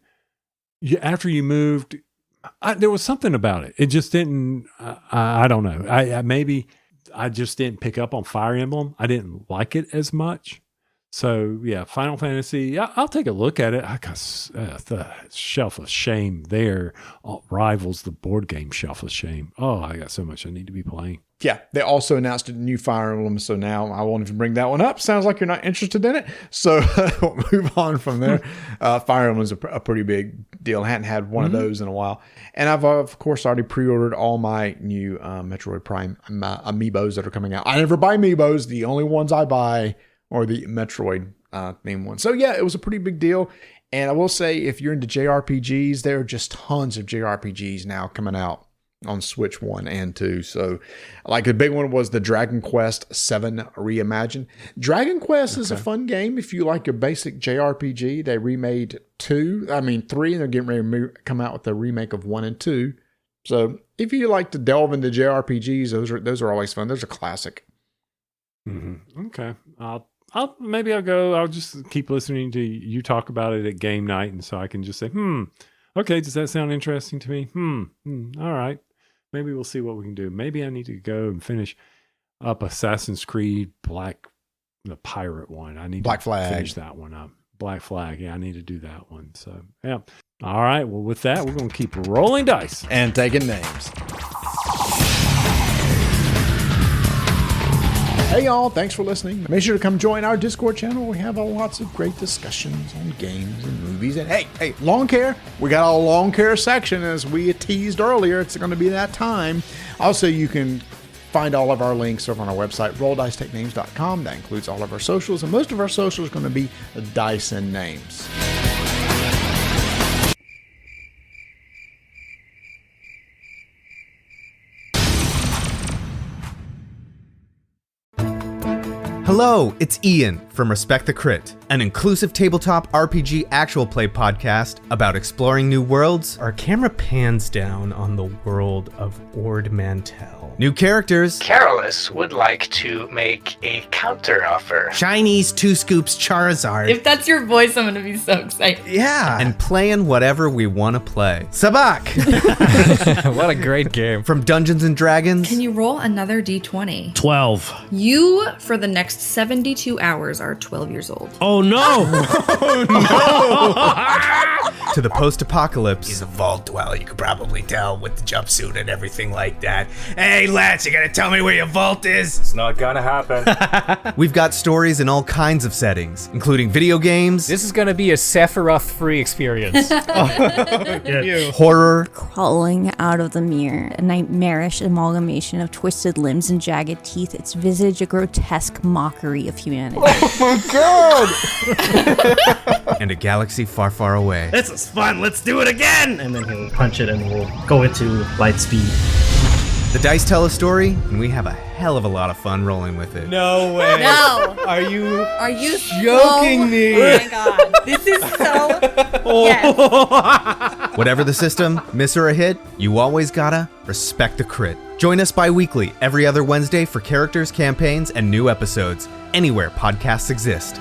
C: after you moved, there was something about it. It just didn't, I don't know. Maybe I just didn't pick up on Fire Emblem. I didn't like it as much. So yeah, Final Fantasy, I'll take a look at it. I got the shelf of shame there rivals the board game shelf of shame. Oh, I got so much I need to be playing.
B: Yeah, they also announced a new Fire Emblem, so now I won't even bring that one up. Sounds like you're not interested in it, so we'll move on from there. Fire Emblem is a pretty big deal. I hadn't had one of those in a while. And I've, of course, already pre-ordered all my new Metroid Prime amiibos that are coming out. I never buy amiibos. The only ones I buy or the Metroid themed one. So yeah, it was a pretty big deal. And I will say, if you're into JRPGs, there are just tons of JRPGs now coming out on Switch 1 and 2. So like the big one was the Dragon Quest 7 Reimagined. Dragon Quest is a fun game if you like your basic JRPG. They remade 3, and they're getting ready to come out with the remake of 1 and 2. So if you like to delve into JRPGs, those are always fun. Those are classic.
C: Okay. Maybe I'll go. I'll just keep listening to you talk about it at game night, and so I can just say, okay, does that sound interesting to me? All right. Maybe we'll see what we can do. Maybe I need to go and finish up Assassin's Creed Black the pirate one. I need
B: Black
C: to
B: Flag.
C: finish that one up. Black Flag. Yeah, I need to do that one. So, yeah. All right. Well, with that, we're going to keep rolling dice.
B: And taking names. Hey y'all, thanks for listening. Make sure to come join our Discord channel. We have lots of great discussions on games and movies. And hey, lawn care. We got a lawn care section, as we teased earlier. It's going to be that time. Also, you can find all of our links over on our website, rolldicetakenames.com. That includes all of our socials, and most of our socials are going to be dice and names.
F: Hello, it's Ian from Respect the Crit, an inclusive tabletop RPG actual play podcast about exploring new worlds.
G: Our camera pans down on the world of Ord Mantell.
F: New characters.
H: Carolus would like to make a counter offer.
G: Chinese 2 Scoops Charizard.
I: If that's your voice, I'm gonna be so excited.
F: Yeah. And playing whatever we want to play. Sabak!
J: What a great game.
F: From Dungeons and Dragons.
I: Can you roll another d20?
G: 12.
I: You, for the next 72 hours, are 12 years old.
G: Oh no!
F: To the post-apocalypse.
K: He's a vault dweller, you could probably tell with the jumpsuit and everything like that. Hey, lads, you gotta tell me where your vault is?
L: It's not gonna happen.
F: We've got stories in all kinds of settings, including video games.
J: This is gonna be a Sephiroth-free experience.
F: Horror.
M: Crawling out of the mirror, a nightmarish amalgamation of twisted limbs and jagged teeth, its visage a grotesque mockery of humanity.
F: Oh my god! And a galaxy far, far away.
G: This is fun, let's do it again! And then he'll punch it and we'll go into light speed.
F: The dice tell a story, and we have a hell of a lot of fun rolling with it.
G: No way.
I: No!
G: Are you
I: joking
G: me?
I: Oh my god. This is so... Yes.
F: Whatever the system, miss or a hit, you always gotta respect the crit. Join us bi-weekly, every other Wednesday for characters, campaigns, and new episodes, anywhere podcasts exist.